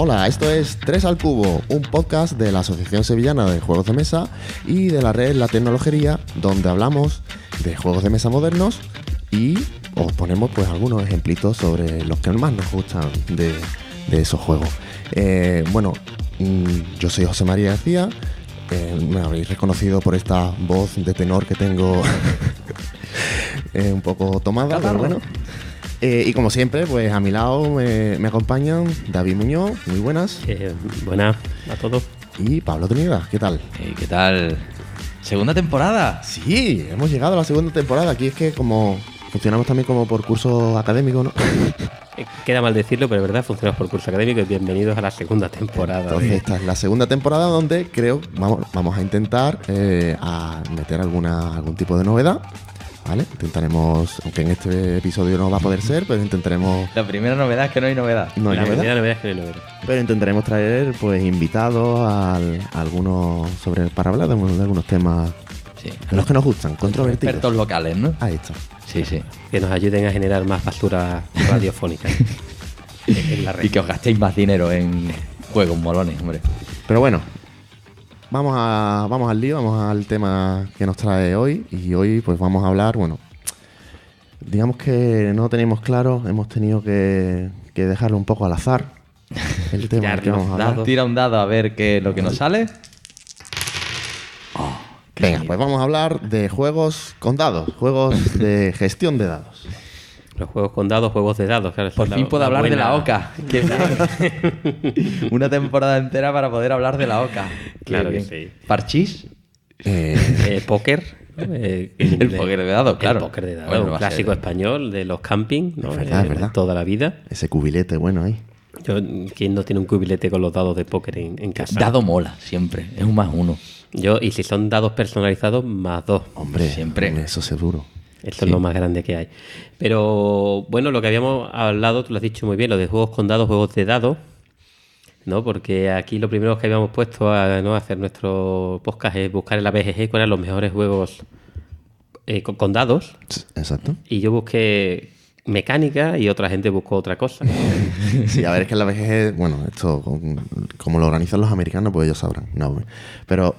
Hola, esto es 3 al Cubo, un podcast de la Asociación Sevillana de Juegos de Mesa y de la red La Tecnologería, donde hablamos de juegos de mesa modernos y os ponemos pues algunos ejemplitos sobre los que más nos gustan de esos juegos. Yo soy José María García, me habréis reconocido por esta voz de tenor que tengo un poco tomada, pero bueno. Y como siempre, pues a mi lado me acompañan David Muñoz, muy buenas. Buenas a todos. Y Pablo Trinidad, ¿qué tal? ¿Qué tal? ¿Segunda temporada? Sí, hemos llegado a la segunda temporada. Aquí es que como funcionamos también como por curso académico, ¿no? Queda mal decirlo, pero es verdad, funcionamos por curso académico y bienvenidos a la segunda temporada. Entonces esta es la segunda temporada donde creo vamos a intentar a meter algún tipo de novedad. ¿Vale? Intentaremos, aunque en este episodio no va a poder ser, pero intentaremos... La primera novedad es que no hay novedad. No hay novedad. La primera novedad es que no hay novedad. Pero intentaremos traer pues invitados a algunos para hablar de algunos temas los que nos gustan, controvertidos. Expertos locales, ¿no? Ahí está. Sí. Que nos ayuden a generar más basura radiofónica en la red. Y que os gastéis más dinero en juegos molones, hombre. Pero bueno, vamos al lío, vamos al tema que nos trae hoy. Y hoy pues vamos a hablar, digamos que no teníamos claro, hemos tenido que dejarlo un poco al azar. El tema del que vamos a hablar. Tira un dado a ver qué es lo que nos sale. Venga, pues vamos a hablar de juegos con dados, juegos de gestión de dados. Los juegos con dados, juegos de dados. Claro, por fin puedo hablar de la OCA. Una temporada entera para poder hablar de la OCA. Claro que sí. ¿Parchís? Póker. El póker de dados, claro. El póker de dados, un clásico español de los camping, ¿no? Es verdad. Toda la vida. Ese cubilete bueno ahí. ¿Quién no tiene un cubilete con los dados de póker en casa? Dado mola, siempre. Es un +1. Y si son dados personalizados, +2. Hombre, siempre. Eso seguro. Esto es lo más grande que hay. Pero bueno, lo que habíamos hablado, tú lo has dicho muy bien, lo de juegos con dados, juegos de dados, ¿no? Porque aquí lo primero que habíamos puesto a hacer nuestro podcast es buscar en la BGG cuáles eran los mejores juegos con dados. Exacto. Y yo busqué mecánica y otra gente buscó otra cosa. Sí, a ver, es que en la BGG, esto como lo organizan los americanos, pues ellos sabrán. No, pero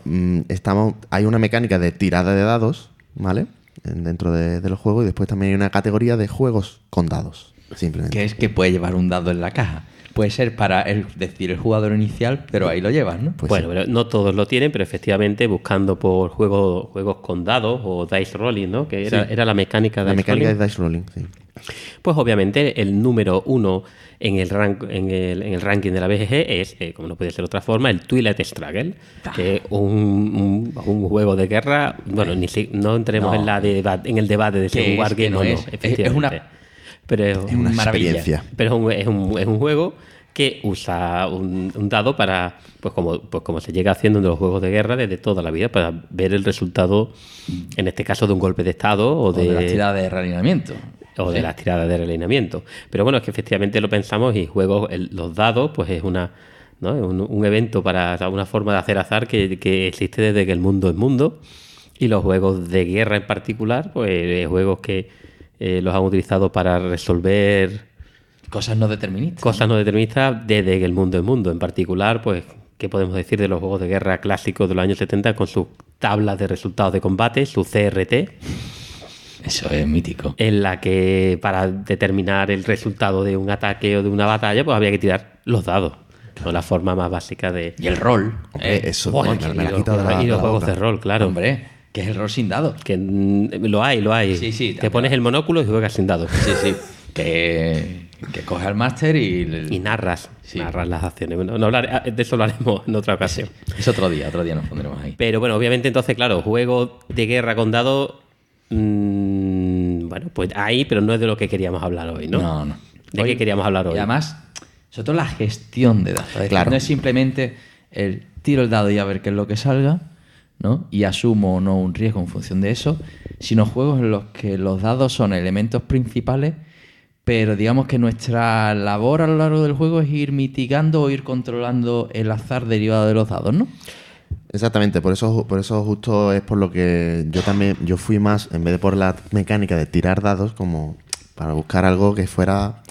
hay una mecánica de tirada de dados, ¿vale? Dentro de los juegos, y después también hay una categoría de juegos con dados, simplemente. Que es que puede llevar un dado en la caja. Puede ser para el jugador inicial, pero ahí lo llevas, ¿no? Pues bueno, sí. pero no todos lo tienen, pero efectivamente buscando por juegos con dados o dice rolling, ¿no? Que era la mecánica de la dice mecánica rolling. de dice rolling, sí. Pues obviamente el número 1 en el ranking de la BGG es, como no puede ser de otra forma, el Twilight Struggle, que es un juego de guerra. Bueno, no entremos en el debate de si es un wargame o no, efectivamente. Pero es una experiencia. Pero es un juego que usa un dado para, pues como se llega haciendo en los juegos de guerra desde toda la vida, para ver el resultado, en este caso, de un golpe de estado o de las tiradas de realineamiento. O de las tiradas de realineamiento. Pero bueno, es que efectivamente lo pensamos y los dados, pues es un evento una forma de hacer azar que existe desde que el mundo es mundo. Y los juegos de guerra en particular, pues juegos que los han utilizado para resolver cosas no deterministas. Cosas no deterministas desde que el mundo es mundo. En particular, pues, ¿qué podemos decir de los juegos de guerra clásicos de los años 70 con sus tablas de resultados de combate, su CRT? Eso es mítico. En la que para determinar el resultado de un ataque o de una batalla, pues había que tirar los dados. Claro. La forma más básica de... Y el rol. Eso, me la quito y los juegos de rol, claro. Hombre, que es el rol sin dados. Que lo hay. Sí. Te pones el monóculo y juegas sin dados. Sí. Que coges al máster y narras. Sí. Narras las acciones. De eso lo haremos en otra ocasión. Sí. Es otro día nos pondremos ahí. Pero bueno, obviamente entonces, claro, juegos de guerra con dados... pues ahí, pero no es de lo que queríamos hablar hoy, ¿no? No. ¿De qué queríamos hablar hoy? Y además, sobre todo la gestión de dados. Claro. No es simplemente el tiro el dado y a ver qué es lo que salga, ¿no? Y asumo o no un riesgo en función de eso, sino juegos en los que los dados son elementos principales, pero digamos que nuestra labor a lo largo del juego es ir mitigando o ir controlando el azar derivado de los dados, ¿no? Exactamente, por eso justo es por lo que yo fui más, en vez de por la mecánica de tirar dados, como para buscar algo que fuera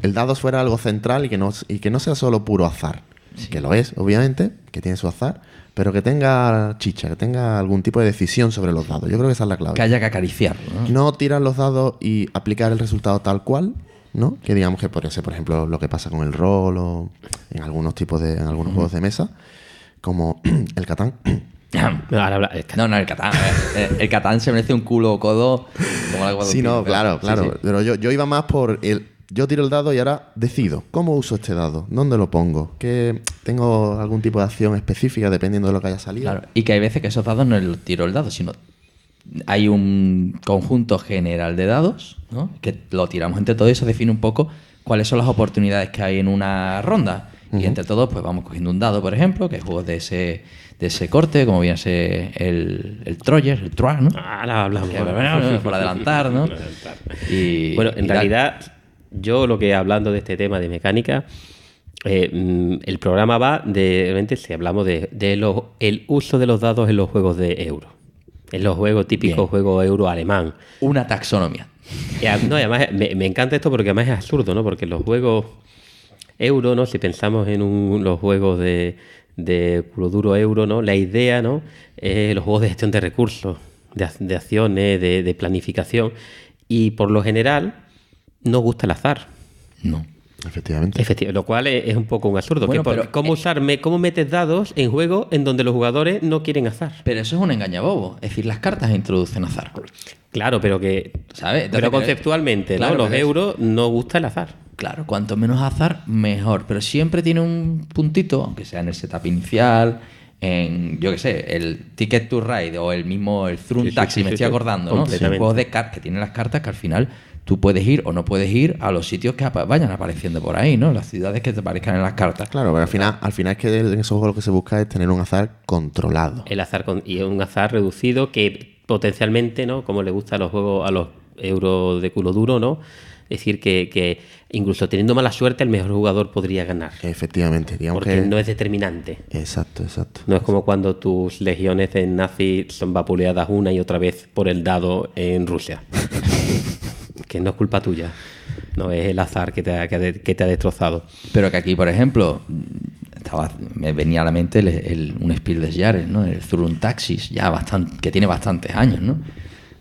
el dado fuera algo central y que no sea solo puro azar. Sí. Que lo es, obviamente, que tiene su azar, pero que tenga chicha, que tenga algún tipo de decisión sobre los dados. Yo creo que esa es la clave. Que haya que acariciarlo, ¿no? No tirar los dados y aplicar el resultado tal cual, ¿no? Que digamos que podría ser, por ejemplo, lo que pasa con el rol o en algunos juegos de mesa, como el Catán. No, el Catán. El Catán se merece un culo codo como la Sí, no, claro. Sí. Pero yo iba más por yo tiro el dado y ahora decido cómo uso este dado, dónde lo pongo, que tengo algún tipo de acción específica dependiendo de lo que haya salido. Claro, y que hay veces que esos dados no es el tiro el dado, sino hay un conjunto general de dados, ¿no? Que lo tiramos entre todos y eso define un poco cuáles son las oportunidades que hay en una ronda. Y entre todos pues vamos cogiendo un dado, por ejemplo, que hay juegos de ese corte, como viene a ser el Troyer, el Troy, ¿no? Ahora hablamos. Por adelantar, ¿no? Bueno, en realidad, yo lo que hablando de este tema de mecánica, el programa va realmente si hablamos de el uso de los dados en los juegos de euro. En los juegos típicos, juegos euro alemán. Una taxonomía. No, además me encanta esto porque además es absurdo, ¿no? Porque los juegos euro, ¿no? Si pensamos en los juegos de puro duro euro, ¿no? La idea, ¿no? Es los juegos de gestión de recursos, de acciones, de planificación. Y por lo general no gusta el azar. No. Efectivamente. Lo cual es un poco un absurdo. Bueno, ¿Cómo metes dados en juegos en donde los jugadores no quieren azar? Pero eso es un engañabobo. Es decir, las cartas introducen azar. Claro, pero ¿sabes? Pero conceptualmente, claro, ¿no? Los euros no gusta el azar. Claro, cuanto menos azar, mejor. Pero siempre tiene un puntito, aunque sea en el setup inicial, en, yo qué sé, el Ticket to Ride o el Thrum Taxi, me estoy acordando, ¿no? Son juegos de cartas que tienen las cartas que al final tú puedes ir o no puedes ir a los sitios que vayan apareciendo por ahí, ¿no? Las ciudades que te aparezcan en las cartas. Claro, pero al final es que en esos juegos lo que se busca es tener un azar controlado. El azar y un azar reducido que potencialmente, ¿no? Como le gusta a los juegos, a los euros de culo duro, ¿no? Es decir, que incluso teniendo mala suerte, el mejor jugador podría ganar. Efectivamente, digamos porque que no es determinante. Exacto. No es como cuando tus legiones de nazis son vapuleadas una y otra vez por el dado en Rusia. Que no es culpa tuya. No es el azar que te ha destrozado. Pero que aquí, por ejemplo, me venía a la mente un Spiel des Jahres, ¿no? El Thrum Taxis, que tiene bastantes años, ¿no?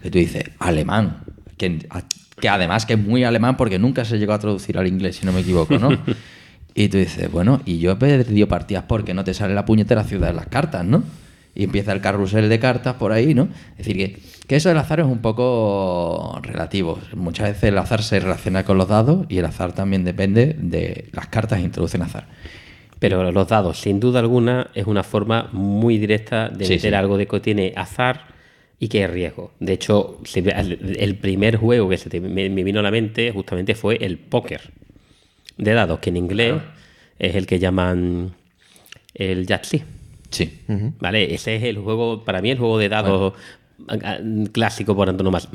Que tú dices, alemán, que además que es muy alemán porque nunca se llegó a traducir al inglés, si no me equivoco, ¿no? Y tú dices, bueno, y yo he perdido partidas porque no te sale la puñetera ciudad de las cartas, ¿no? Y empieza el carrusel de cartas por ahí, ¿no? Es decir, que eso del azar es un poco relativo. Muchas veces el azar se relaciona con los dados y el azar también depende de las cartas que introducen azar. Pero los dados, sin duda alguna, es una forma muy directa de meter algo de que tiene azar y que es riesgo. De hecho, el primer juego que me vino a la mente justamente fue el póker de dados, que en inglés es el que llaman el Yahtzee. Sí. ¿Vale? Ese es el juego, para mí el juego de dados clásico por tanto, más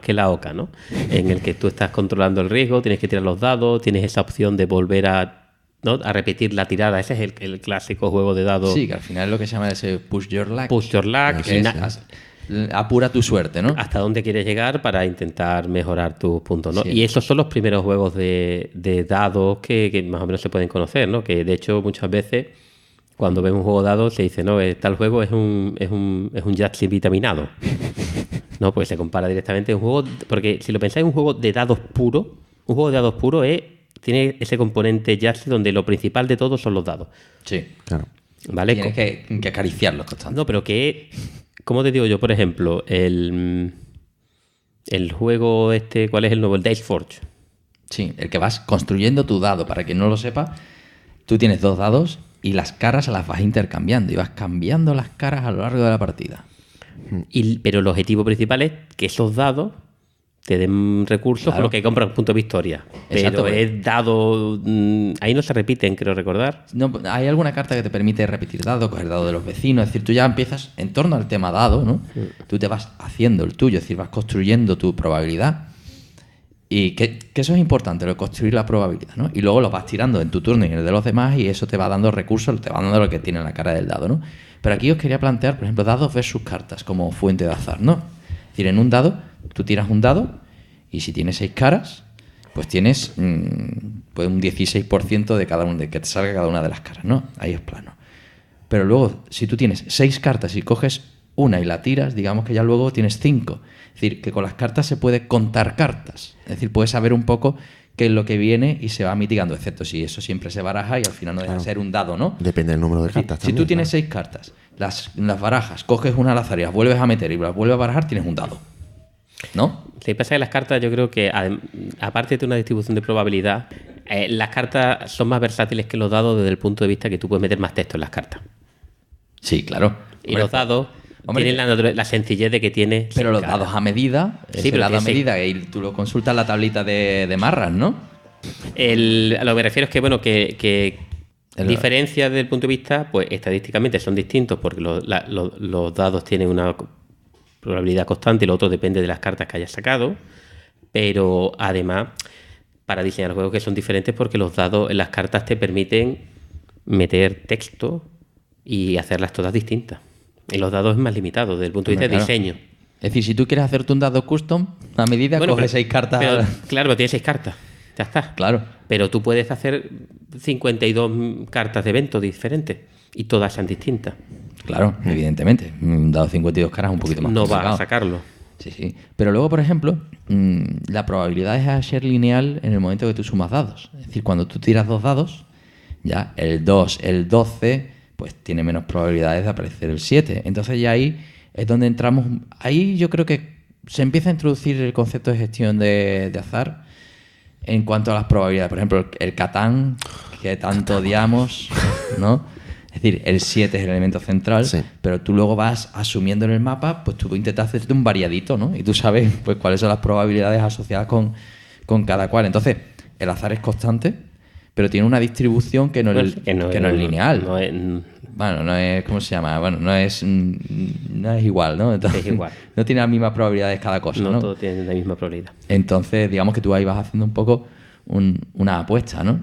que la oca, ¿no? En el que tú estás controlando el riesgo, tienes que tirar los dados, tienes esa opción de volver a repetir la tirada. Ese es el clásico juego de dados. Sí, que al final es lo que se llama ese push your luck. Push your luck. Apura tu suerte, ¿no? Hasta dónde quieres llegar para intentar mejorar tus puntos, ¿no? Sí. Y esos son los primeros juegos de dados que más o menos se pueden conocer, ¿no? Que de hecho muchas veces cuando ves un juego de dados se dice, no, tal juego es un Yahtzee vitaminado. No, pues se compara directamente a un juego, porque si lo pensáis, un juego de dados puro, tiene ese componente Yahtzee donde lo principal de todo son los dados. Sí, claro. ¿Vale? Tienes que acariciarlos constantemente. No, pero ¿cómo te digo yo? Por ejemplo, el juego ¿cuál es el nuevo? El Dice Forge. Sí, el que vas construyendo tu dado. Para quien no lo sepa, tú tienes 2 dados y las caras las vas intercambiando y vas cambiando las caras a lo largo de la partida. Pero el objetivo principal es que esos dados te den recursos, claro, por lo que compras un punto de victoria. Exacto, pero es dado... ahí no se repiten, creo recordar. No, hay alguna carta que te permite repetir dados, coger dados de los vecinos. Es decir, tú ya empiezas en torno al tema dado, ¿no? Sí. Tú te vas haciendo el tuyo, es decir, vas construyendo tu probabilidad. Y que eso es importante, lo de construir la probabilidad, ¿no? Y luego lo vas tirando en tu turno y en el de los demás y eso te va dando recursos, te va dando lo que tiene en la cara del dado, ¿no? Pero aquí os quería plantear, por ejemplo, dados versus cartas como fuente de azar, ¿no? Es decir, en un dado, tú tiras un dado y si tiene 6 caras, pues tienes pues un 16% de cada uno, de que te salga cada una de las caras, ¿no? Ahí es plano. Pero luego, si tú tienes 6 cartas y coges una y la tiras, digamos que ya luego tienes 5. Es decir, que con las cartas se puede contar cartas. Es decir, puedes saber un poco qué es lo que viene y se va mitigando, excepto si eso siempre se baraja y al final no deja de ser un dado, ¿no? Depende del número de cartas. Si tú tienes 6 cartas, las barajas, coges una al azar y las vuelves a meter y las vuelves a barajar, tienes un dado, ¿no? Lo que pasa es que las cartas, yo creo que, aparte de una distribución de probabilidad, las cartas son más versátiles que los dados desde el punto de vista que tú puedes meter más texto en las cartas. Sí, claro. Y los dados tienen la sencillez de que tiene... Pero los dados a medida, Sí, ese pero dado a tiene medida, y tú lo consultas en la tablita de marras, ¿no? A lo que me refiero es que, bueno, que diferencias desde el punto de vista, pues estadísticamente son distintos porque los dados tienen una probabilidad constante y lo otro depende de las cartas que hayas sacado, pero además para diseñar juegos que son diferentes porque los dados en las cartas te permiten meter texto y hacerlas todas distintas. En los dados es más limitado desde el punto de vista de diseño. Es decir, si tú quieres hacerte un dado custom, a medida coges 6 cartas. Claro, pero tienes 6 cartas. Ya está. Claro. Pero tú puedes hacer 52 cartas de eventos diferentes y todas sean distintas. Claro, evidentemente. Un dado 52 caras es un poquito más complicado. No vas a sacarlo. Sí, sí. Pero luego, por ejemplo, la probabilidad es a ser lineal en el momento que tú sumas dados. Es decir, cuando tú tiras 2 dados, ya el 2, el 12, pues tiene menos probabilidades de aparecer el 7. Entonces ya ahí es donde entramos. Ahí yo creo que se empieza a introducir el concepto de gestión de azar en cuanto a las probabilidades. Por ejemplo, el Catán, que tanto odiamos, ¿no? Es decir, el 7 es el elemento central, sí, pero tú luego vas asumiendo en el mapa, pues tú intentas hacerte un variadito, ¿no? Y tú sabes pues cuáles son las probabilidades asociadas con cada cual. Entonces, el azar es constante, pero tiene una distribución que no es lineal. Bueno, no es... ¿Cómo se llama? Bueno, no es igual, ¿no? Entonces, es igual. No tiene las mismas probabilidades cada cosa, ¿no? No todo tiene la misma probabilidad. Entonces, digamos que tú ahí vas haciendo un poco una apuesta, ¿no?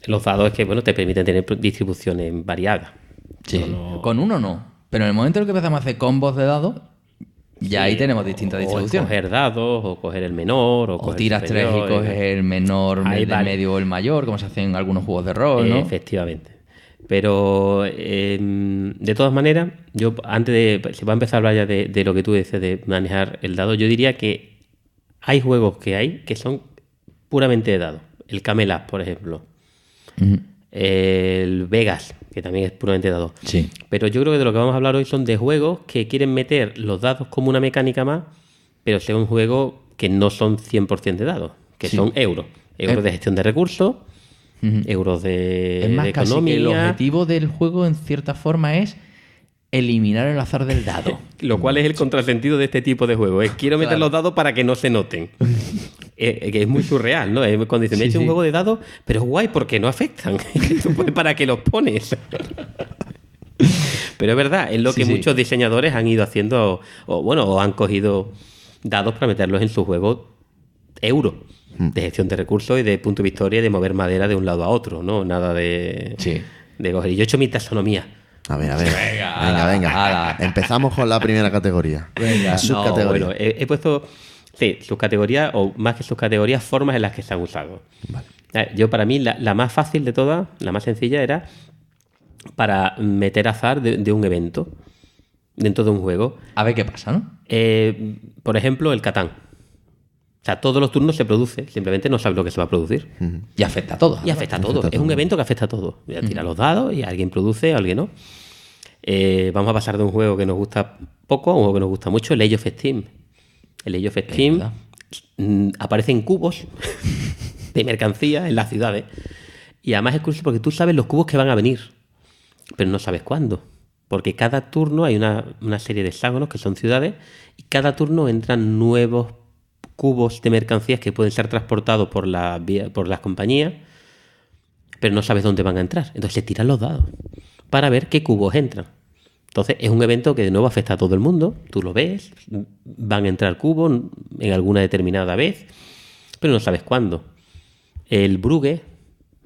Los dados es que, bueno, te permiten tener distribuciones variadas. Sí, con uno no. Pero en el momento en el que empezamos a hacer combos de dados, ya ahí tenemos distintas distribuciones. O coger dados, o coger el menor, o tiras 3 y coges el menor, el medio o el mayor, como se hace en algunos juegos de rol, ¿no? Efectivamente. Pero, de todas maneras, yo antes de... Si va a empezar a hablar ya de lo que tú dices de manejar el dado, yo diría que hay juegos que son puramente de dados. El Camelot, por ejemplo. Uh-huh. El Vegas, que también es puramente dado. Sí. Pero yo creo que de lo que vamos a hablar hoy son de juegos que quieren meter los dados como una mecánica más, pero sea un juego que no son 100% de dados, que son euros de gestión de recursos, uh-huh, euros de es más, de economía. Casi que el objetivo del juego, en cierta forma, es eliminar el azar del dado. Lo cual es el contrasentido de este tipo de juego. Es quiero meter los dados para que no se noten. Que es muy surreal, ¿no? Cuando dicen, me he hecho un juego de dados, pero es guay porque no afectan. ¿Para qué los pones? Pero es verdad, es lo que muchos diseñadores han ido haciendo, o han cogido dados para meterlos en sus juegos euros, de gestión de recursos y de punto de historia y de mover madera de un lado a otro, ¿no? Nada de coger. Y yo he hecho mi taxonomía. A ver. Venga. Empezamos con la primera categoría. Venga, subcategoría. Bueno, he puesto... Sí, subcategorías, o más que subcategorías, formas en las que se han usado. Vale. Yo, para mí, la más fácil de todas, la más sencilla, era para meter azar de un evento dentro de un juego. A ver qué pasa, ¿no? Por ejemplo, el Catán. O sea, todos los turnos se produce, simplemente no sabes lo que se va a producir. Uh-huh. Y afecta a todo. Y afecta a todo. Es un evento que afecta a todo. Tira los dados y alguien produce, alguien no. Vamos a pasar de un juego que nos gusta poco a un juego que nos gusta mucho, el Age of Steam. El Age of Steam aparecen cubos de mercancía en las ciudades. Y además es curioso porque tú sabes los cubos que van a venir, pero no sabes cuándo. Porque cada turno hay una serie de hexágonos que son ciudades y cada turno entran nuevos cubos de mercancías que pueden ser transportados por las compañías, pero no sabes dónde van a entrar. Entonces se tiran los dados para ver qué cubos entran. Entonces es un evento que de nuevo afecta a todo el mundo. Tú lo ves, van a entrar cubos en alguna determinada vez, pero no sabes cuándo. El Brugge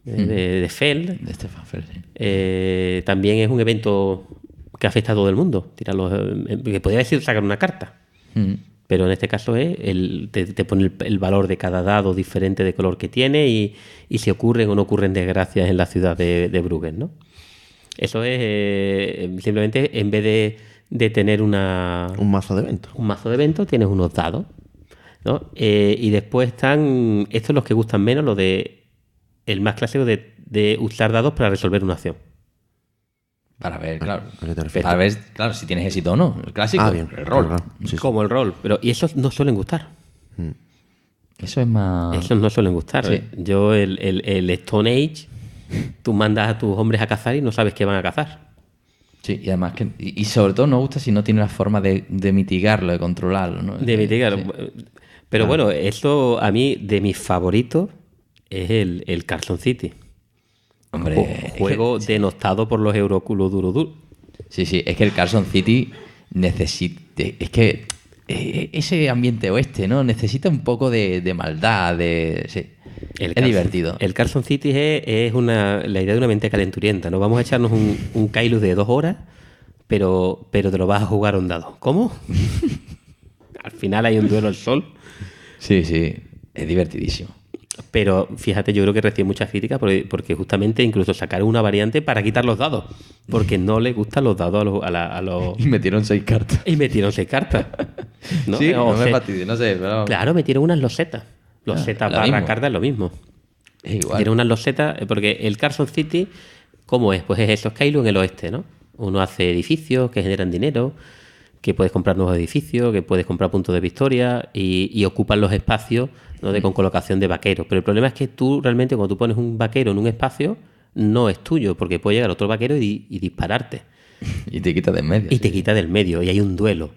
de Feld, de Stefan Feld, también es un evento que afecta a todo el mundo. Que podría decir sacar una carta, Pero en este caso te pone el valor de cada dado diferente de color que tiene y si ocurren o no ocurren desgracias en la ciudad de Bruggen, ¿no? Eso es simplemente en vez de tener Un mazo de eventos. un mazo de eventos, tienes unos dados, ¿no? Y después están, estos los que gustan menos, lo de el más clásico de usar dados para resolver una acción. Para ver, claro. ¿A qué te refieres? Para ver, claro, si tienes éxito o no. El clásico, Bien. el rol. Claro. Sí, sí. Como el rol. Y esos no suelen gustar. Eso es más... Esos no suelen gustar. Sí. Yo, el Stone Age, tú mandas a tus hombres a cazar y no sabes qué van a cazar. Sí, y además que... Y sobre todo no gusta si no tiene la forma de mitigarlo, de controlarlo, ¿no? De mitigar. Sí. Pero bueno, eso a mí, de mis favoritos, es el Carson City. Hombre, Juego denostado por los euroculos duro. Sí, es que el Carson City necesita... Es que ese ambiente oeste, ¿no? Necesita un poco de maldad, sí. Es divertido. El Carson City es la idea de una mente calenturienta, ¿no? Vamos a echarnos un Kailus de 2 horas, pero te lo vas a jugar a un dado. ¿Cómo? Al final hay un duelo al sol. Sí, es divertidísimo. Pero fíjate, yo creo que recibe muchas críticas porque justamente incluso sacaron una variante para quitar los dados. Porque no les gustan los dados a los... Y metieron 6 cartas. Y metieron 6 cartas. ¿No? Sí, O no me se- fastidie, no sé, pero... Claro, metieron unas losetas. Losetas lo barra mismo. cartas es lo mismo. Es igual. Tiene unas losetas, porque el Carson City, ¿cómo es? Pues es eso, es Kylo en el oeste, ¿no? Uno hace edificios que generan dinero, que puedes comprar nuevos edificios, que puedes comprar puntos de victoria y ocupan los espacios, ¿no? con colocación de vaqueros. Pero el problema es que tú realmente cuando tú pones un vaquero en un espacio, no es tuyo, porque puede llegar otro vaquero y dispararte. Y te quita de en medio. Y te quita del medio, y hay un duelo.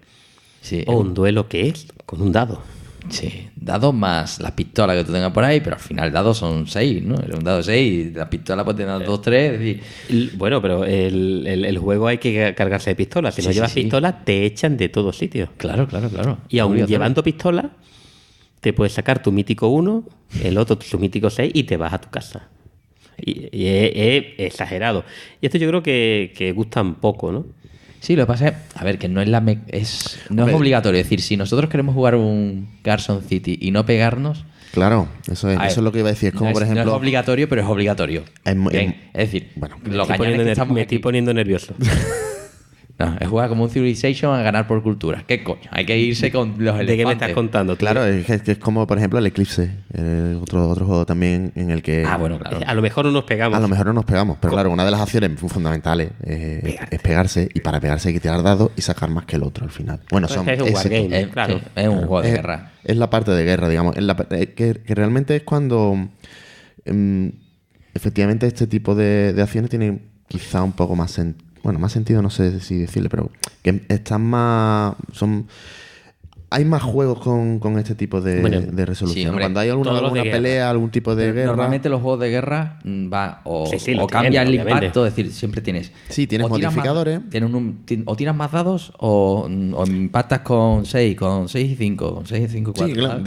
Sí, O un duelo que es con un dado. sí, dados más las pistolas que tú tengas por ahí, pero al final dados son 6, ¿no? Es un dado 6 y la pistola puede tener 2, 3, es decir... Bueno, pero el juego hay que cargarse de pistolas. Si no Sí, llevas sí. pistolas, te echan de todos sitios. Claro. Y aun Obligatorio. llevando pistolas, te puedes sacar tu mítico 1, el otro su mítico 6 y te vas a tu casa. Y es exagerado. Y esto yo creo que gusta un poco, ¿no? Sí, lo que pasa es, a ver, que no es no es Hombre. obligatorio. Es decir, si nosotros queremos jugar un Carson City y no pegarnos... Claro, eso es, a ver, eso es lo que iba a decir. Es como, no por no ejemplo... es obligatorio, pero es obligatorio. Em- Es decir, bueno, los Me cañones que estamos me aquí- estoy poniendo nervioso. No, es jugar como un Civilization a ganar por cultura. ¿Qué coño? Hay que irse con los elefantes. ¿De qué me estás contando? Claro, que es como, por ejemplo, el Eclipse, otro juego también en el que... Ah, bueno, claro. A lo mejor no nos pegamos. A lo mejor no nos pegamos, pero claro, una de las acciones fundamentales es pegarse, y para pegarse hay que tirar dados y sacar más que el otro al final. Bueno, Pues son es un ese wargame. tipo. Claro. Sí, es un juego de guerra. Es la parte de guerra, digamos. Que realmente es cuando efectivamente este tipo de acciones tienen quizá un poco más más sentido, no sé si decirle, pero que están más... Hay más juegos con este tipo de resolución. sí, hombre, Cuando hay todos los de alguna guerra. pelea, algún tipo de guerra... Normalmente los juegos de guerra va Sí, lo o cambia tienen, el obviamente. impacto, es decir, siempre tienes... Sí, tienes o tiras modificadores. o tiras más dados o impactas con 6 y 5, con 6 y 5 y 4. Sí, claro.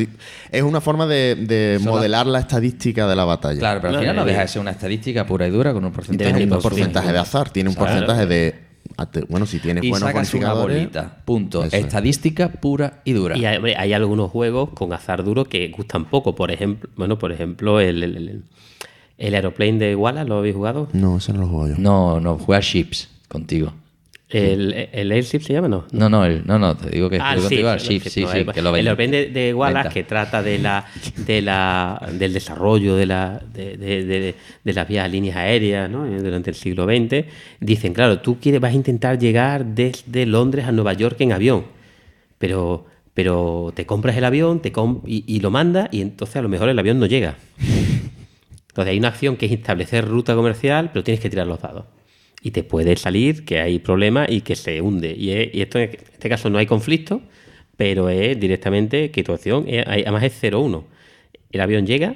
Es una forma de Son modelar la estadística de la batalla. Claro, pero al No, final no de- deja de ser una estadística pura y dura con un porcentaje. Tiene un 20%. porcentaje de azar, tiene un Claro. porcentaje de... Bueno, si tienes Y buenos sacas una bonificadores... bolita. Punto. Eso es. Estadística pura y dura. Y hay algunos juegos con azar duro que gustan poco. Por ejemplo, el Aeroplane de Wallace, ¿lo habéis jugado? No, ese no lo juego yo. No, juega Ships contigo. ¿El Airship se llama? No. No, te digo que Ah, juego sí, contigo al el Ships, sí, no, sí, que lo el venden. Aeroplane de Wallace, Venta. que trata del desarrollo de las vías líneas aéreas, ¿no? Durante el siglo XX. Dicen, claro, vas a intentar llegar desde Londres a Nueva York en avión, pero te compras el avión y lo mandas, y entonces a lo mejor el avión no llega. Entonces hay una acción que es establecer ruta comercial, pero tienes que tirar los dados. Y te puede salir que hay problemas y que se hunde. Y esto en este caso no hay conflicto, pero es directamente que tu acción, además es 0-1. El avión llega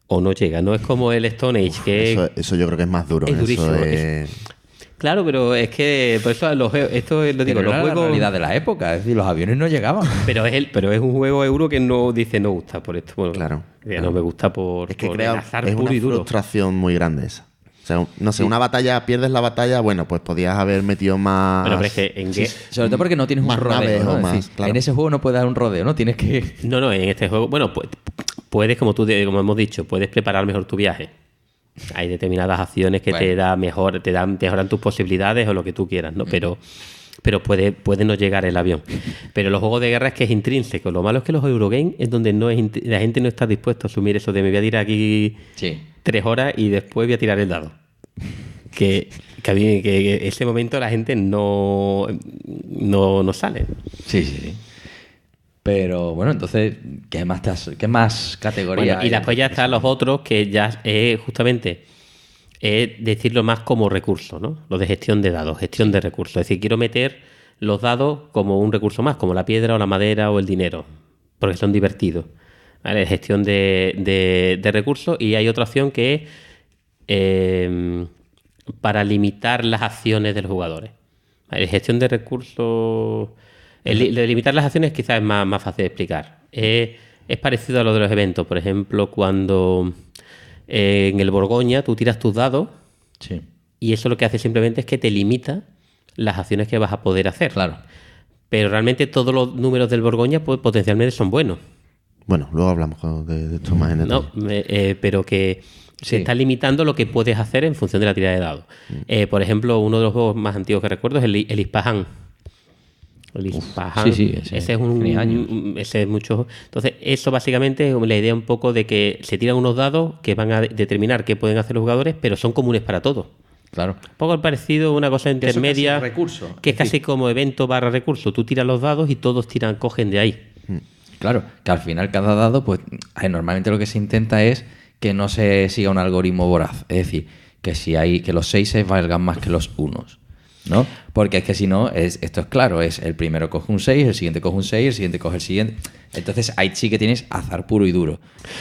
o no llega. No es como el Stone Age, que Eso yo creo que es más duro. es Eso durísimo. es- Claro, pero es que por eso esto es, lo digo, Pero los era la juegos... realidad de la época, es decir, los aviones no llegaban. Pero es un juego euro que no dice no gusta por esto. Bueno, Claro, que claro. no me gusta por Es que el crea azar es puro una y duro. frustración muy grande esa. O sea, no sé, una batalla, pierdes la batalla, bueno, pues podías haber metido más... Pero es que en Sobre todo porque no tienes un más rodeo, naves ¿no? o Es más, decir, claro. en ese juego no puedes dar un rodeo, ¿no? Tienes que... No, en este juego, bueno, puedes, como hemos dicho, puedes preparar mejor tu viaje. Hay determinadas acciones que Bueno. mejoran tus posibilidades o lo que tú quieras, ¿no? Pero puede no llegar el avión. Pero los juegos de guerra es que es intrínseco. Lo malo es que los Eurogames es donde la gente no está dispuesta a asumir eso de me voy a tirar aquí Sí. 3 horas y después voy a tirar el dado. Que ese momento la gente no sale. Sí. Pero bueno, entonces, ¿qué más categorías Bueno, y hay? después ya están los otros que ya justamente es decirlo más como recurso, ¿no? Lo de gestión de dados, gestión de recursos. Es decir, quiero meter los dados como un recurso más, como la piedra o la madera o el dinero, porque son divertidos. ¿Vale? Gestión de recursos. Y hay otra opción que es para limitar las acciones de los jugadores. ¿Vale? Gestión de recursos... Lo de limitar las acciones quizás es más fácil de explicar. Es parecido a lo de los eventos. Por ejemplo, cuando en el Borgoña tú tiras tus dados Sí, y eso lo que hace simplemente es que te limita las acciones que vas a poder hacer. claro. Pero realmente todos los números del Borgoña pues, potencialmente son buenos. Bueno, luego hablamos de esto más en detalle. No, pero que Sí. se está limitando lo que puedes hacer en función de la tirada de dados. Por ejemplo, uno de los juegos más antiguos que recuerdo es el Ispahan. El Ispahan. sí, ese es tiene años. ese es mucho. Entonces, eso básicamente es la idea un poco de que se tiran unos dados que van a determinar qué pueden hacer los jugadores, pero son comunes para todos. Claro. Un poco parecido, una cosa Que eso intermedia, casi es recurso. que es casi como evento / recurso. Tú tiras los dados y todos cogen de ahí. Claro, que al final cada dado, pues normalmente lo que se intenta es que no se siga un algoritmo voraz. Es decir, que los 6 valgan más que los unos, ¿no? Porque es que si no, esto es claro, es el primero coge un 6, el siguiente coge un 6, el siguiente coge el siguiente. Entonces ahí sí que tienes azar puro y duro.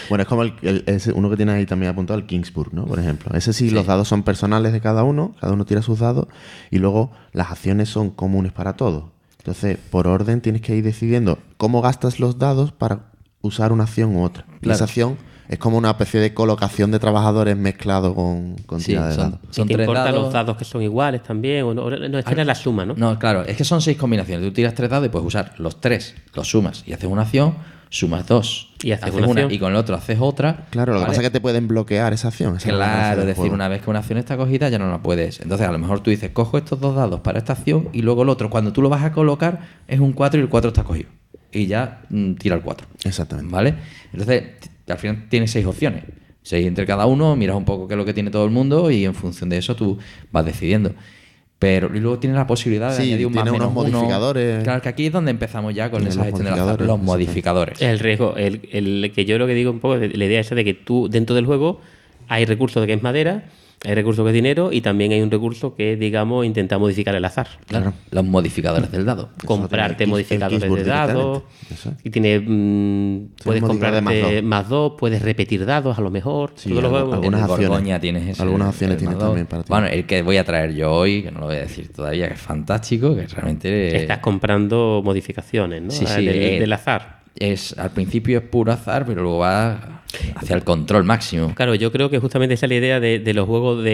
Bueno, es como ese uno que tienes ahí también apuntado, el Kingsburg, ¿no? Por ejemplo. Ese sí, los dados son personales de cada uno tira sus dados y luego las acciones son comunes para todos. Entonces, por orden tienes que ir decidiendo cómo gastas los dados para usar una acción u otra. Y Claro. esa acción es como una especie de colocación de trabajadores mezclado con Sí, tirada de son, dados. son ¿Te 3 importan dados. los dados que son iguales también? ¿O no, esta era la suma, ¿no? No, claro, es que son 6 combinaciones. Tú tiras 3 dados y puedes usar los 3, los sumas y haces una acción, sumas 2 Y haces una acción. y con el otro haces otra. Claro, lo que ¿vale? pasa es que te pueden bloquear esa acción. Esa es la gracia Claro, del es decir, juego. una vez que una acción está cogida ya no la puedes. Entonces, a lo mejor tú dices, cojo estos 2 dados para esta acción y luego el otro, cuando tú lo vas a colocar, es un 4 y el 4 está cogido. Y ya tira el 4. Exactamente. ¿Vale? Entonces, al final tienes 6 opciones. 6 entre cada uno, miras un poco qué es lo que tiene todo el mundo y en función de eso tú vas decidiendo. Pero y luego tienes la posibilidad de Sí, añadir un más tiene unos menos uno. modificadores. Claro, que aquí es donde empezamos ya con Tiene esa los gestión del azar. modificadores, Los exactamente. modificadores. El riesgo, el que yo lo que digo un poco, la idea esa de que tú dentro del juego hay recursos de que es madera, hay recursos que es dinero y también hay un recurso que, digamos, intenta modificar el azar. Claro, los modificadores del dado. Comprarte tiene el modificadores Kingsburg de dados directamente. Eso. y tiene puedes modificador de comprarte más +2, puedes repetir dados a lo mejor. Sí, Todos los juegos- algunas En el acciones. Borgoña tienes ese. Algunas acciones el tienes más dos. también para ti. Bueno, el que voy a traer yo hoy, que no lo voy a decir todavía, que es fantástico, que realmente estás comprando modificaciones, ¿no? Sí, sí, del azar. al principio es puro azar, pero luego va hacia el control máximo. Claro, yo creo que justamente esa es la idea de los juegos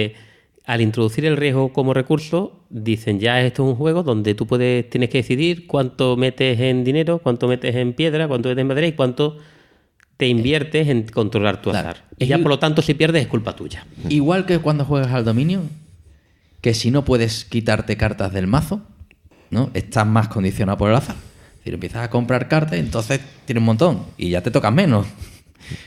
al introducir el riesgo como recurso, dicen ya esto es un juego donde tú tienes que decidir cuánto metes en dinero, cuánto metes en piedra, cuánto metes en madera y cuánto te inviertes en controlar tu Claro. azar. Y ya por lo tanto si pierdes es culpa tuya. Igual que cuando juegas al dominio, que si no puedes quitarte cartas del mazo, ¿no? Estás más condicionado por el azar. Es decir, empiezas a comprar cartas, entonces tienes un montón y ya te tocan menos.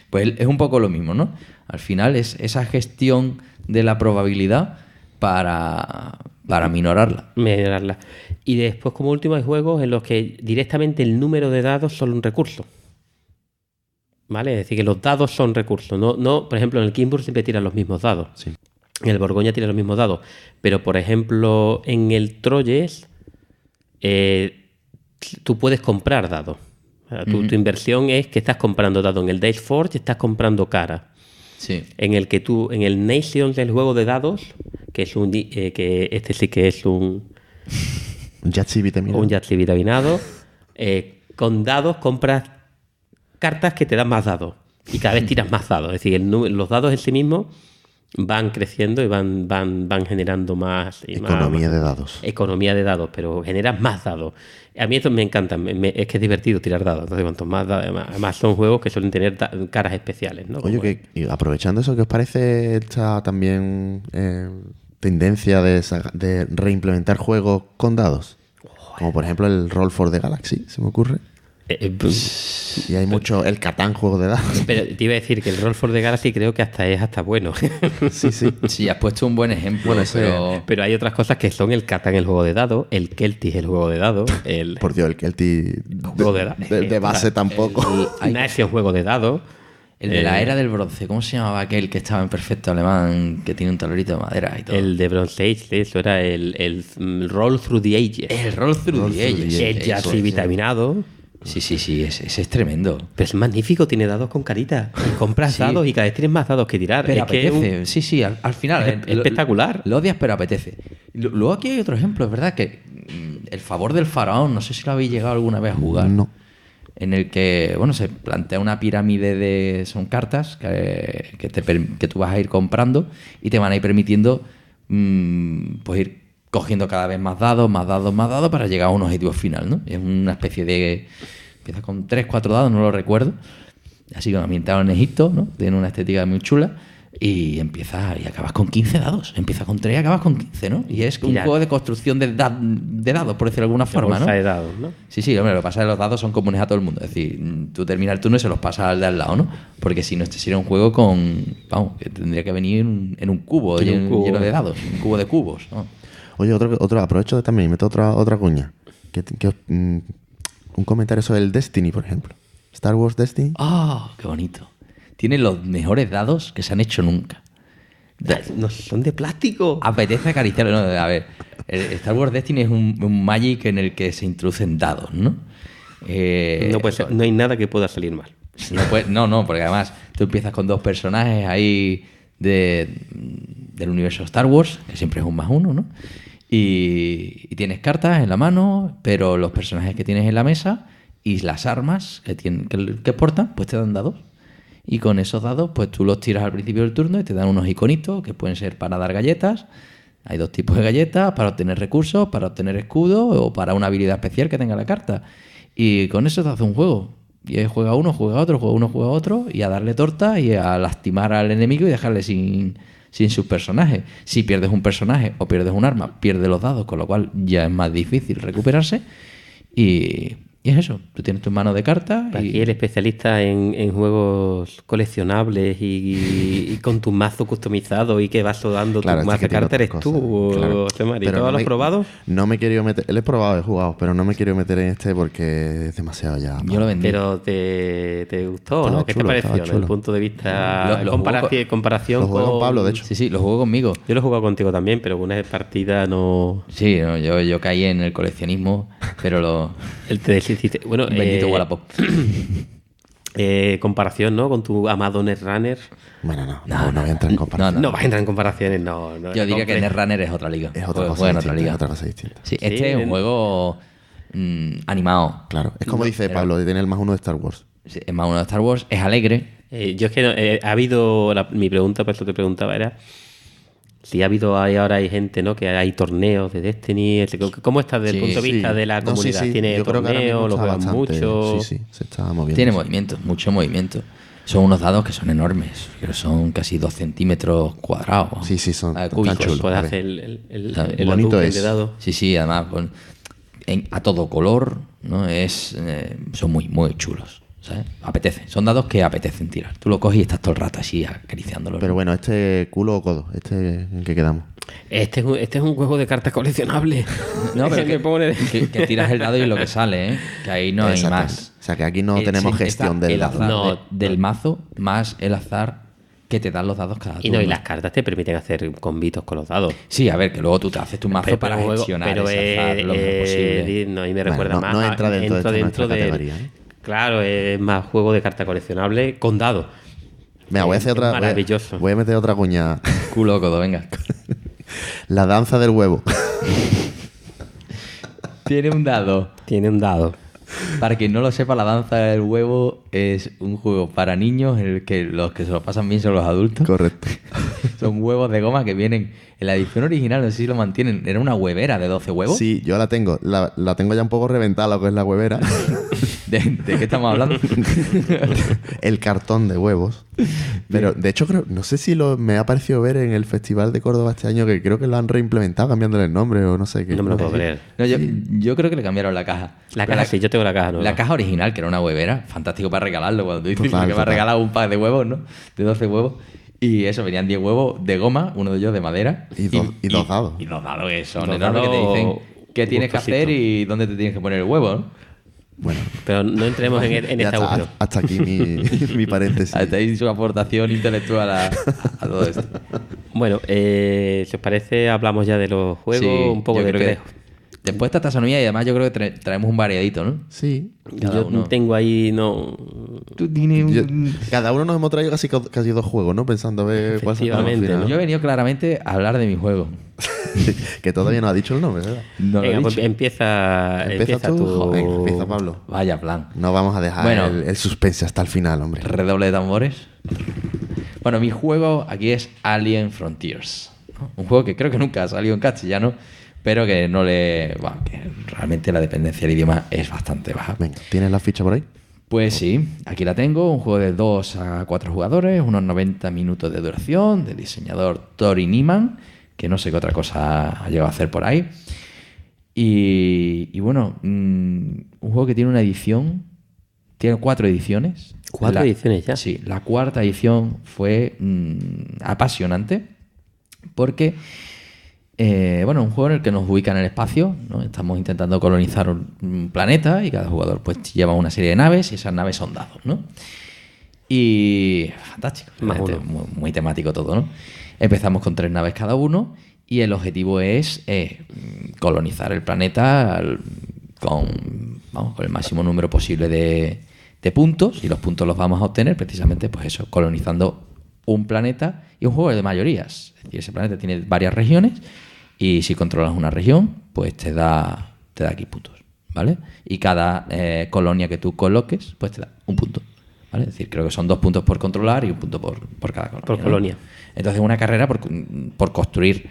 Pues es un poco lo mismo, ¿no? Al final es esa gestión de la probabilidad para minorarla. Mejorarla. Y después, como último, hay juegos en los que directamente el número de dados son un recurso. ¿Vale? Es decir, que los dados son recursos. No, por ejemplo, en el Kingsburg siempre tiran los mismos dados. Sí. En el Borgoña tiran los mismos dados. Pero, por ejemplo, en el Troyes, tú puedes comprar dados. O sea, tu inversión es que estás comprando dados. En el Dice Forge estás comprando cara. Sí. En el Nations, el juego de dados, que es que este sí que es un Yahtzee vitaminado. Yahtzee vitaminado, con dados compras cartas que te dan más dados y cada vez tiras más dados. Es decir, los dados en sí mismos van creciendo y van generando más... Economía de dados. Economía de dados, pero generas más dados. A mí esto me encanta, es que es divertido tirar dados. Entonces, cuanto más dados, además son juegos que suelen tener caras especiales, ¿no? Oye, y aprovechando eso, ¿qué os parece esta también tendencia de reimplementar juegos con dados? Como por ejemplo el Roll for the Galaxy, se me ocurre. Y hay mucho el Catán juego de dados. Pero te iba a decir que el Roll for the Galaxy creo que es hasta bueno. Sí, sí. Sí, has puesto un buen ejemplo, Pero hay otras cosas que son el Catán, el juego de dados, el Celtic, el juego de dados, Por Dios, el Celtic juego de dados. de base tampoco. Nazi, un juego de dados. El de la era del bronce, ¿cómo se llamaba aquel que estaba en perfecto alemán, que tiene un tablero de madera y todo? El de Bronze Age, eso era el Roll Through the Ages. El Roll Through the Ages. El ya así vitaminado. Sí, ese es tremendo. Pero es magnífico, tiene dados con carita. Y compras dados y cada vez tienes más dados que tirar. Pero es apetece, sí, al final. Es espectacular. Lo odias, pero apetece. Luego aquí hay otro ejemplo, es verdad que el favor del faraón, no sé si lo habéis llegado alguna vez a jugar. No. En el que, bueno, se plantea una pirámide son cartas que tú vas a ir comprando y te van a ir permitiendo pues ir cogiendo cada vez más dados para llegar a un objetivo final, ¿no? Es una especie de... Empieza con 3, 4 dados, no lo recuerdo. Así como ambientado en Egipto, ¿no? Tiene una estética muy chula. Y empiezas y acabas con 15 dados. Empiezas con 3 y acabas con 15, ¿no? Y es un juego de construcción de dados, por decirlo de alguna forma, ¿no? De dados, ¿no? Sí, hombre, lo que pasa es que los dados son comunes a todo el mundo. Es decir, tú terminas el turno y se los pasas al de al lado, ¿no? Porque si no, este sería un juego que tendría que venir en un cubo, lleno de dados, un cubo de cubos, ¿no? Oye, otro aprovecho también y meto otra cuña. Un comentario sobre el Destiny, por ejemplo. Star Wars Destiny. ¡Ah, qué bonito! Tiene los mejores dados que se han hecho nunca. No son de plástico. Apetece acariciarlo. No, a ver, el Star Wars Destiny es un Magic en el que se introducen dados, ¿no? No hay nada que pueda salir mal. No, porque además tú empiezas con 2 personajes ahí del universo Star Wars, que siempre es un +1, ¿no? Y tienes cartas en la mano, pero los personajes que tienes en la mesa y las armas que portan, pues te dan dados. Y con esos dados, pues tú los tiras al principio del turno y te dan unos iconitos que pueden ser para dar galletas. Hay 2 tipos de galletas, para obtener recursos, para obtener escudo o para una habilidad especial que tenga la carta. Y con eso te hace un juego. Y juega uno, juega otro, juega uno, juega otro, y a darle torta y a lastimar al enemigo y dejarle sin sus personajes. Si pierdes un personaje o pierdes un arma, pierdes los dados, con lo cual ya es más difícil recuperarse. Y es eso, tú tienes tu mano de cartas. Aquí el especialista en juegos coleccionables y con tu mazo customizado y que vas dando tu mazo de cartas eres tú, José Mari. ¿Todo lo has probado? No me he querido meter, he probado, he jugado, pero no me quiero meter en este porque es demasiado ya. Yo lo vendí. Pero ¿te gustó o no? ¿Qué te pareció desde el punto de vista comparación lo juego con Pablo, de hecho? Sí, lo juego conmigo. Yo lo he jugado contigo también, pero una partida no... Sí, no, yo caí en el coleccionismo, pero Bueno, bendito Wallapop. Comparación, ¿no? Con tu amado Netrunner. Bueno, no voy a entrar en comparación. No vas a entrar en comparaciones, no. Yo diría que Netrunner es otra liga. Es otra cosa distinta. Sí, este es un juego animado. Claro, es como dice Pablo, de tener el +1 de Star Wars. Sí, el +1 de Star Wars, es alegre. Yo es que ha habido... mi pregunta, por eso te preguntaba, era... Si ahora hay gente, ¿no? Que hay torneos de Destiny. ¿Cómo está desde el punto de vista de la comunidad? ¿Tiene torneos? ¿Lo juegan mucho? Sí, se está moviendo. Tiene movimiento, mucho movimiento. Son unos dados que son enormes, pero son casi 2 centímetros cuadrados. Sí, son cúbicos. tan chulos. Puede hacer el bonito es. de dado. Sí, además a todo color, ¿no? Son muy, muy chulos. ¿Sabes? Apetece. Son dados que apetecen tirar. Tú lo coges y estás todo el rato así acariciándolo. Pero bueno, ¿culo o codo? ¿En qué quedamos? Este es un juego de cartas coleccionables. No, pero que tiras el dado y lo que sale, ¿eh? Que ahí no hay más. O sea, que aquí no tenemos gestión del azar dado. del mazo más el azar que te dan los dados cada turno. Y las cartas te permiten hacer combitos con los dados. Sí, a ver, que luego tú te haces tu mazo para gestionar ese azar lo mejor posible. No, y me recuerda más. No entra dentro de nuestra categoría, ¿eh? Claro, es más juego de carta coleccionable con dados. Venga, voy a hacer otra. Maravilloso. Voy a meter otra cuña. Culo codo, venga. La danza del huevo. Tiene un dado. Para quien no lo sepa, la danza del huevo es un juego para niños en el que los que se lo pasan bien son los adultos. Correcto. Son son huevos de goma que vienen en la edición original, no sé si lo mantienen, era una huevera de 12 huevos. Sí, yo la tengo. La tengo ya un poco reventada, lo que es la huevera. ¿De qué estamos hablando? El cartón de huevos. Pero, de hecho, no sé si me ha parecido ver en el Festival de Córdoba este año, que creo que lo han reimplementado cambiándole el nombre o no sé qué. No me lo puedo creer. No, yo creo que le cambiaron la caja. La caja, sí, yo tengo la caja nueva. La caja original, que era una huevera, fantástico para regalarlo. Cuando tú dices Total, que me ha total. regalado un pack de huevos, ¿no? De 12 huevos. Y eso, venían 10 huevos de goma, uno de ellos de madera. Y dos dados. Y 2 dados que son Dos enormes, que te dados dicen qué tienes que gustosito. hacer y dónde te tienes que poner el huevo, ¿no? Bueno, Pero no entremos en ya este está, agujero. hasta aquí mi paréntesis. Hasta ahí su aportación intelectual a todo esto. Bueno, si os parece, hablamos ya de los juegos, Sí, un poco yo de creo que creo. después de esta taxonomía, y además yo creo que traemos un variadito, ¿no? Sí. Cada Yo uno. tengo ahí, no. Tú tienes Yo- cada uno nos hemos traído casi 2 juegos, ¿no? Pensando a ver cuál sacamos al Efectivamente, final. Yo he venido claramente a hablar de mi juego. Que todavía no ha dicho el nombre, ¿verdad? No lo he Venga, pues dicho. empieza tú. Venga, empieza Pablo. Vaya plan. No vamos a dejar Bueno. el suspense hasta el final, hombre. Redoble de tambores. Bueno, mi juego aquí es Alien Frontiers, ¿no? Un juego que creo que nunca ha salido en castellano, pero que no le... Bueno, que realmente la dependencia del idioma es bastante baja. Venga, ¿tienes la ficha por ahí? Pues sí, aquí la tengo, un juego de 2 a 4 jugadores, unos 90 minutos de duración, del diseñador Tori Niemann, que no sé qué otra cosa ha llegado a hacer por ahí. Y bueno, un juego que tiene una edición, tiene 4 ediciones. 4 ediciones ya. Sí, la 4ª edición fue apasionante porque, bueno, un juego en el que nos ubica en el espacio, ¿no? Estamos intentando colonizar un planeta y cada jugador pues lleva una serie de naves y esas naves son dados, ¿no? Y fantástico, Más realmente uno. muy temático todo, ¿no? Empezamos con 3 naves cada uno y el objetivo es colonizar el planeta con el máximo número posible de puntos, y los puntos los vamos a obtener precisamente, pues eso, colonizando un planeta y un juego de mayorías. Es decir, ese planeta tiene varias regiones y si controlas una región, pues te da aquí puntos, ¿vale? Y cada colonia que tú coloques, pues te da un punto, ¿vale? Es decir, creo que son 2 puntos por controlar y 1 punto por cada colonia. Por ¿no? colonia. Entonces, una carrera por construir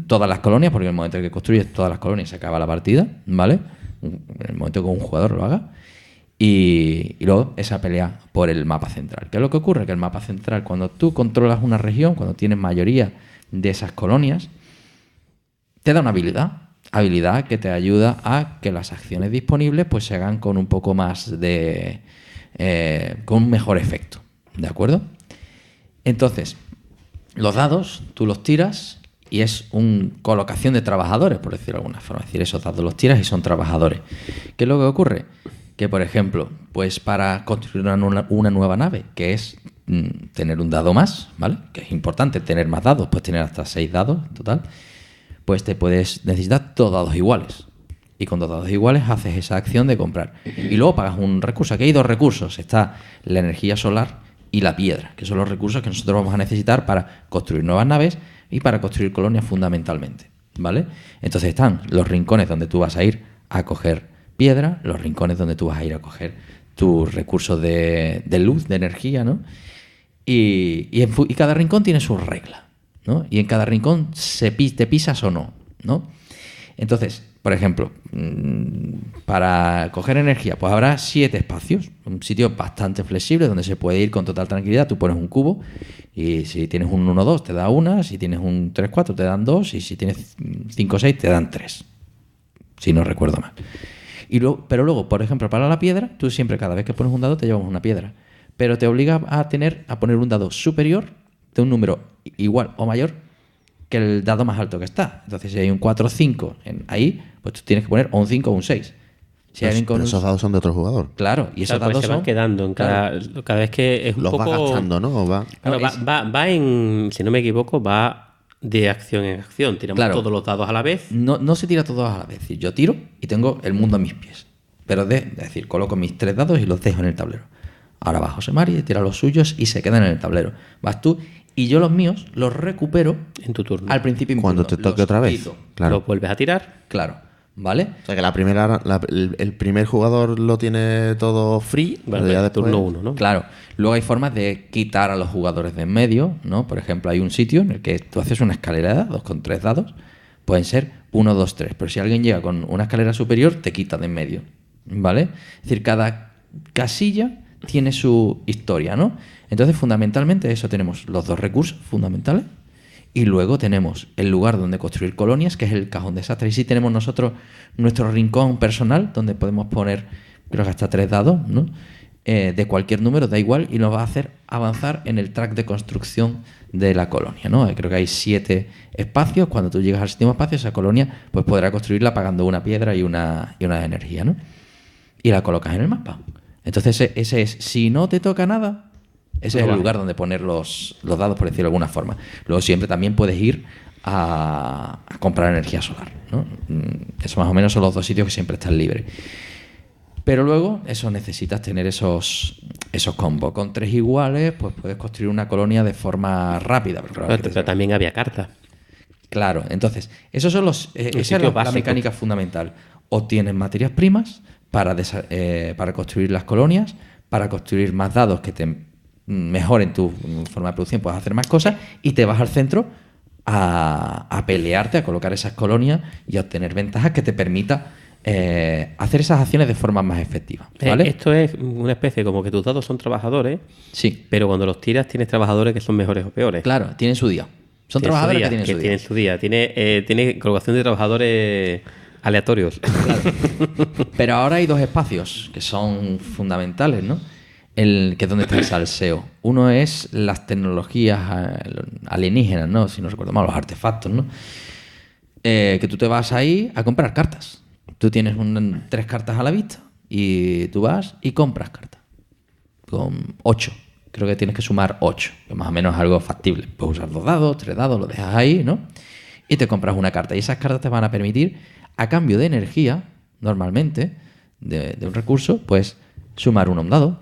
todas las colonias, porque en el momento en que construyes todas las colonias se acaba la partida, ¿vale? En el momento que un jugador lo haga. Y luego esa pelea por el mapa central. ¿Qué es lo que ocurre? Que el mapa central, cuando tú controlas una región, cuando tienes mayoría de esas colonias, te da una habilidad que te ayuda a que las acciones disponibles pues se hagan con un poco más de... con un mejor efecto, ¿de acuerdo? Entonces, los dados tú los tiras y es una colocación de trabajadores, por decirlo de alguna forma. Es decir, esos dados los tiras y son trabajadores. ¿Qué es lo que ocurre? Que, por ejemplo, pues para construir una nueva nave, que es tener un dado más, ¿vale? Que es importante tener más dados, puedes tener hasta 6 dados en total, pues te puedes necesitar 2 dados iguales. Y con 2 dados iguales haces esa acción de comprar. Y luego pagas un recurso. Aquí hay 2 recursos. Está la energía solar y la piedra, que son los recursos que nosotros vamos a necesitar para construir nuevas naves y para construir colonias fundamentalmente, ¿vale? Entonces están los rincones donde tú vas a ir a coger piedra, los rincones donde tú vas a ir a coger tus recursos de luz, de energía, ¿no? Y cada rincón tiene sus reglas, ¿no? Y en cada rincón te pisas o no, ¿no? Entonces, por ejemplo, para coger energía, pues habrá 7 espacios, un sitio bastante flexible donde se puede ir con total tranquilidad. Tú pones un cubo y si tienes un 1-2 te da 1, si tienes un 3-4 te dan 2 y si tienes 5-6 te dan 3, si no recuerdo mal. Pero luego, por ejemplo, para la piedra, tú siempre cada vez que pones un dado te llevas una piedra, pero te obliga a poner un dado superior de un número igual o mayor que el dado más alto que está. Entonces, si hay un 4 o 5 ahí, pues tú tienes que poner o un 5 o un 6. Si hay alguien con Pero esos dados son de otro jugador. Claro, y esos Claro, pues dados se van son... quedando en cada vez que es un Los poco... va gastando, ¿no? Claro, va en, si no me equivoco, va de acción en acción. Tiramos Claro. todos los dados a la vez. No se tira todos a la vez. Es decir, yo tiro y tengo el mundo a mis pies. Pero es decir, coloco mis 3 dados y los dejo en el tablero. Ahora va José Mari, tira los suyos y se quedan en el tablero. Vas tú y yo los míos los recupero En tu turno. al principio. de mi Cuando turno. te toque Los otra vez. quito. Claro. Lo vuelves a tirar. Claro. ¿vale? O sea que el primer jugador lo tiene todo free, Bueno, pero ya después... turno 1, ¿no? Claro, luego hay formas de quitar a los jugadores de en medio, ¿no? Por ejemplo, hay un sitio en el que tú haces una escalera de dados con 3 dados, pueden ser 1, 2, 3, pero si alguien llega con una escalera superior, te quita de en medio, ¿vale? Es decir, cada casilla tiene su historia, ¿no? Entonces, fundamentalmente, eso tenemos los 2 recursos fundamentales y luego tenemos el lugar donde construir colonias, que es el cajón desastre. Y sí tenemos nosotros nuestro rincón personal, donde podemos poner, creo que hasta 3 dados, ¿no? De cualquier número, da igual, y nos va a hacer avanzar en el track de construcción de la colonia, ¿no? Creo que hay 7 espacios. Cuando tú llegas al 7º espacio, esa colonia pues podrá construirla pagando una piedra y una energía, ¿no? Y la colocas en el mapa. Entonces ese es, si no te toca nada, ese es el lugar donde poner los dados, por decirlo de alguna forma. Luego siempre también puedes ir a comprar energía solar, ¿no? Eso más o menos son los 2 sitios que siempre están libres. Pero luego eso necesitas tener esos combos. Con 3 iguales, pues puedes construir una colonia de forma rápida. Pero también había cartas. Claro, entonces, esos son esa es la mecánica fundamental. Obtienes materias primas para construir las colonias, para construir más dados que te mejoren tu forma de producción, puedes hacer más cosas y te vas al centro a pelearte, a colocar esas colonias y a obtener ventajas que te permita hacer esas acciones de forma más efectiva, ¿vale? Esto es una especie como que tus dados son trabajadores, sí, pero cuando los tiras tienes trabajadores que son mejores o peores. Claro, tienen su día. Son trabajadores que tienen su día. Tiene colocación de trabajadores aleatorios. Claro. Pero ahora hay 2 espacios que son fundamentales, ¿no? Que es donde está el salseo. Uno es las tecnologías alienígenas, ¿no? Si no recuerdo mal, los artefactos, ¿no? Que tú te vas ahí a comprar cartas. Tú tienes 3 cartas a la vista y tú vas y compras cartas. Con 8. Creo que tienes que sumar 8, que más o menos es algo factible. Puedes usar 2 dados, 3 dados, lo dejas ahí, ¿no? Y te compras una carta. Y esas cartas te van a permitir, a cambio de energía, normalmente, de un recurso, pues sumar 1 a un dado,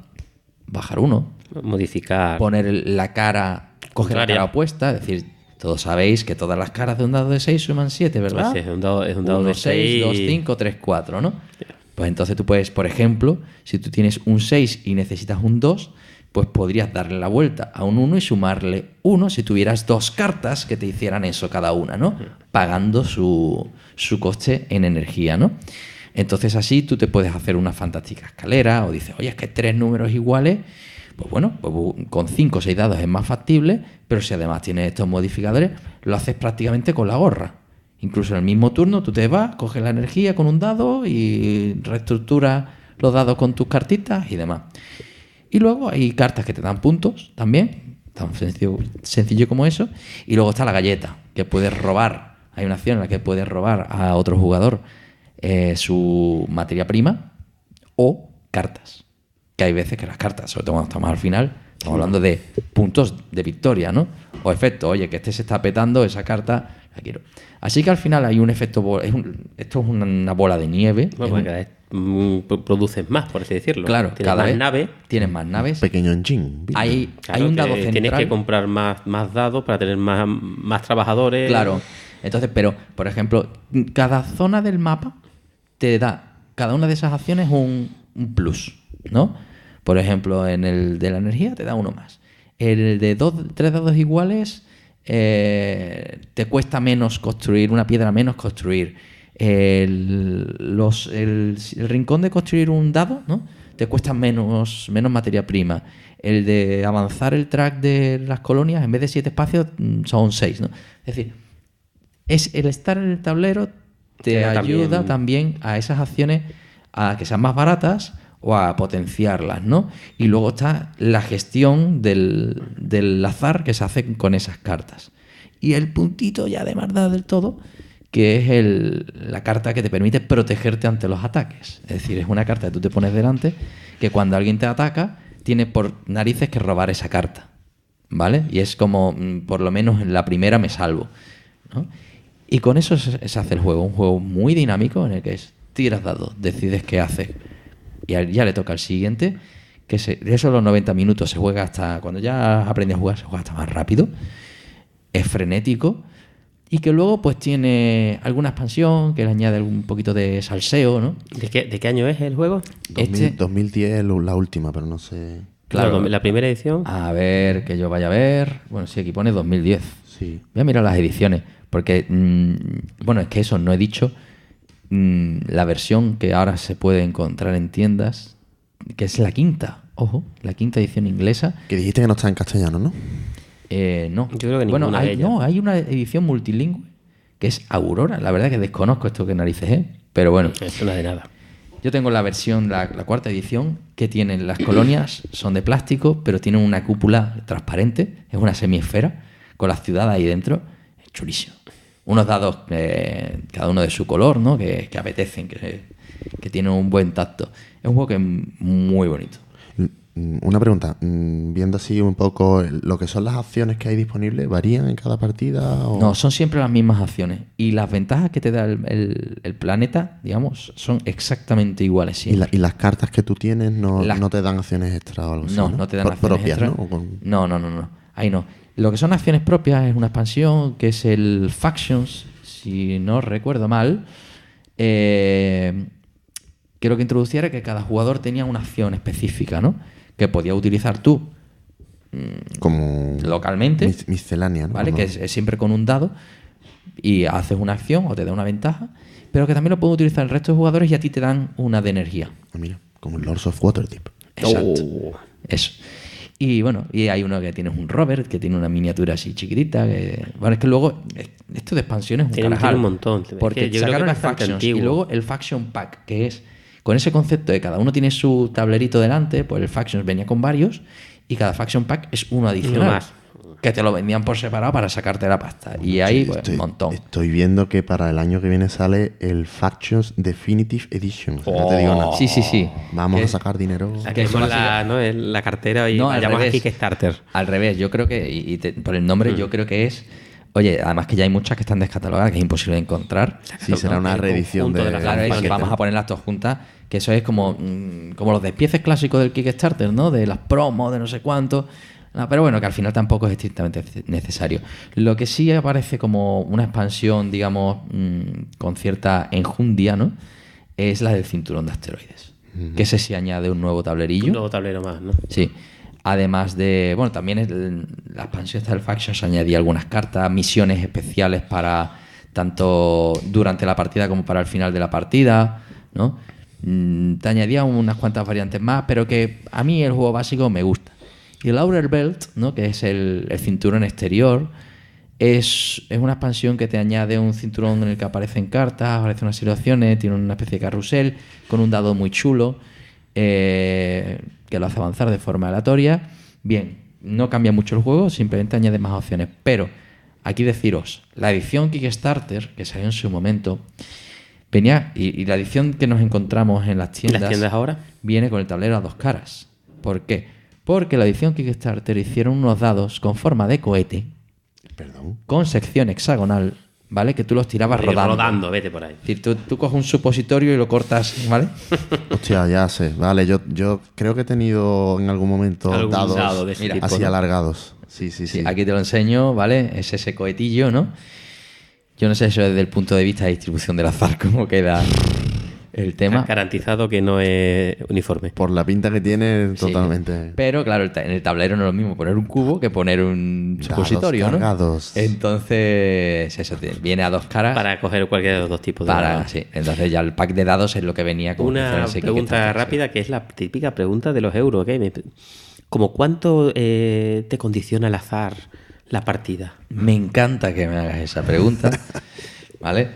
bajar 1, modificar, poner la cara, coger la cara opuesta, es decir, todos sabéis que todas las caras de un dado de 6 suman 7, ¿verdad? Pues es un dado de 6, 2, 5, 3, 4, ¿no? Pues entonces tú puedes, por ejemplo, si tú tienes un 6 y necesitas un 2, pues podrías darle la vuelta a un 1 y sumarle 1 si tuvieras 2 cartas que te hicieran eso cada una, ¿no? Pagando su coste en energía, ¿no? Entonces así tú te puedes hacer una fantástica escalera o dices, oye, es que 3 números iguales, pues bueno, pues con 5 o 6 dados es más factible, pero si además tienes estos modificadores, lo haces prácticamente con la gorra. Incluso en el mismo turno tú te vas, coges la energía con un dado y reestructuras los dados con tus cartitas y demás. Y luego hay cartas que te dan puntos también, tan sencillo como eso. Y luego está la galleta, que puedes robar. Hay una acción en la que puedes robar a otro jugador su materia prima o cartas. Que hay veces que las cartas, sobre todo cuando estamos al final, estamos hablando de puntos de victoria, ¿no? O efecto, oye, que este se está petando, esa carta la quiero. Así que al final hay un efecto, esto es una bola de nieve. Bueno, cada vez produces más, por así decirlo. Claro, tienes más naves. Tienes más naves. Pequeño engine. Hay un dado central. Tienes que comprar más dados para tener más trabajadores. Claro. Entonces, pero, por ejemplo, cada zona del mapa te da, cada una de esas acciones un plus, ¿no? Por ejemplo, en el de la energía te da 1 más. El de 3 dados iguales te cuesta menos construir, una piedra menos construir. El rincón de construir un dado, ¿no? Te cuesta menos materia prima. El de avanzar el track de las colonias, en vez de 7 espacios, son 6, ¿no? Es decir, es el estar en el tablero te ayuda también a esas acciones a que sean más baratas o a potenciarlas, ¿no? Y luego está la gestión del azar que se hace con esas cartas. Y el puntito ya de maldad del todo, que es la carta que te permite protegerte ante los ataques. Es decir, es una carta que tú te pones delante que cuando alguien te ataca tiene por narices que robar esa carta, ¿vale? Y es como, por lo menos en la primera me salvo, ¿no? Y con eso se hace el juego, un juego muy dinámico en el que tiras dados, decides qué haces y ya le toca al siguiente, que eso los 90 minutos se juega hasta, cuando ya aprendes a jugar, se juega hasta más rápido, es frenético y que luego pues tiene alguna expansión que le añade un poquito de salseo, ¿no? ¿De qué año es el juego? 2010 la última, pero no sé. Claro. La primera edición. A ver, que yo vaya a ver. Bueno, sí, aquí pone 2010. Sí. Voy a mirar las ediciones, porque, bueno, es que eso no he dicho. La versión que ahora se puede encontrar en tiendas, que es la quinta, ojo, la quinta edición inglesa. Que dijiste que no está en castellano, ¿no? No. Yo creo que bueno, ninguna de ellas. no, hay una edición multilingüe que es Aurora. La verdad que desconozco esto que narices es, pero bueno. Es una de nada. Yo tengo la versión, la cuarta edición, que tienen las colonias, son de plástico, pero tienen una cúpula transparente, es una semiesfera, con las ciudades ahí dentro. Es chulísimo. Unos dados, cada uno de su color, ¿no? Que apetecen, que tienen un buen tacto. Es un juego que es muy bonito. Una pregunta, viendo así un poco lo que son las acciones que hay disponibles, ¿varían en cada partida? O... No, son siempre las mismas acciones. Y las ventajas que te da el planeta, digamos, son exactamente iguales siempre. ¿Y las cartas que tú tienes no te dan acciones extra o algo así? No te dan acciones propias, extra. ¿no? No. Ahí no. Lo que son acciones propias es una expansión que es el Factions, si no recuerdo mal. Que lo que introducía era que cada jugador tenía una acción específica, ¿no? Que podías utilizar tú como localmente, miscelánea, ¿no? ¿vale? Que es siempre con un dado y haces una acción o te da una ventaja, pero que también lo pueden utilizar el resto de jugadores y a ti te dan una de energía. Mira, como el Lords of Waterdeep. Exacto. Eso. Y bueno, y hay uno que tiene un Robert, que tiene una miniatura así chiquitita. Bueno, es que luego esto de expansiones es un Tiene carajal. un montón. Porque Es que yo creo sacaron que el es bastante Factions antiguo. y luego el Faction Pack, que es con ese concepto de cada uno tiene su tablerito delante, pues el Factions venía con varios y cada Faction Pack es uno adicional. Uno más. Que te lo vendían por separado para sacarte la pasta. Y ahí, Sí, pues, un montón. Estoy viendo que para el año que viene sale el Factions Definitive Edition. O sea, no te digo nada. Sí. Vamos Que a sacar dinero. La que que con es la cartera y No, al vayamos a revés. Kickstarter. Al revés, yo creo que, por el nombre, yo creo que es. Oye, además que ya hay muchas que están descatalogadas, que es imposible de encontrar. Sí, será una el reedición conjunto de las Claro, paquete, vamos ¿no? a ponerlas todas juntas, que eso es como los despieces clásicos del Kickstarter, ¿no? De las promos, de no sé cuánto. No, pero bueno, que al final tampoco es estrictamente necesario. Lo que sí aparece como una expansión, digamos, con cierta enjundia, ¿no? Es la del cinturón de asteroides. Que ese sí añade un nuevo tablerillo. Un nuevo tablero más, ¿no? Sí. Además de, bueno, también la expansión esta del Factions añadía algunas cartas, misiones especiales para tanto durante la partida como para el final de la partida, ¿no? Te añadía unas cuantas variantes más, pero que a mí el juego básico me gusta. Y el Outer Belt, ¿no? Que es el cinturón exterior, es una expansión que te añade un cinturón en el que aparecen cartas, aparecen unas situaciones, tiene una especie de carrusel con un dado muy chulo. Que lo hace avanzar de forma aleatoria. Bien, no cambia mucho el juego, simplemente añade más opciones. Pero aquí deciros, la edición Kickstarter, que salió en su momento, venía, y la edición que nos encontramos en las tiendas, ahora? viene con el tablero a dos caras. ¿Por qué? Porque la edición Kickstarter hicieron unos dados con forma de cohete, Perdón. con sección hexagonal, ¿vale? Que tú los tirabas rodando. Vete por ahí. Es decir, tú coges un supositorio y lo cortas, ¿vale? Hostia, ya sé. Vale, yo creo que he tenido en algún momento Algún dados dado de ese Mira, tipo, así ¿no? alargados. Sí. Sí, aquí te lo enseño, ¿vale? Es ese cohetillo, ¿no? Yo no sé eso desde el punto de vista de distribución del azar, cómo queda el tema. Garantizado que no es uniforme. Por la pinta que tiene, Sí. totalmente. Pero claro, en el tablero no es lo mismo poner un cubo que poner un Dados supositorio, ¿no? cargados. Entonces, eso viene a dos caras. Para coger cualquiera de los dos tipos de dados. Sí. Entonces ya el pack de dados es lo que venía con Una pregunta rápida, que es la típica pregunta de los Eurogames. Como ¿cuánto te condiciona el azar la partida? Me encanta que me hagas esa pregunta, ¿vale?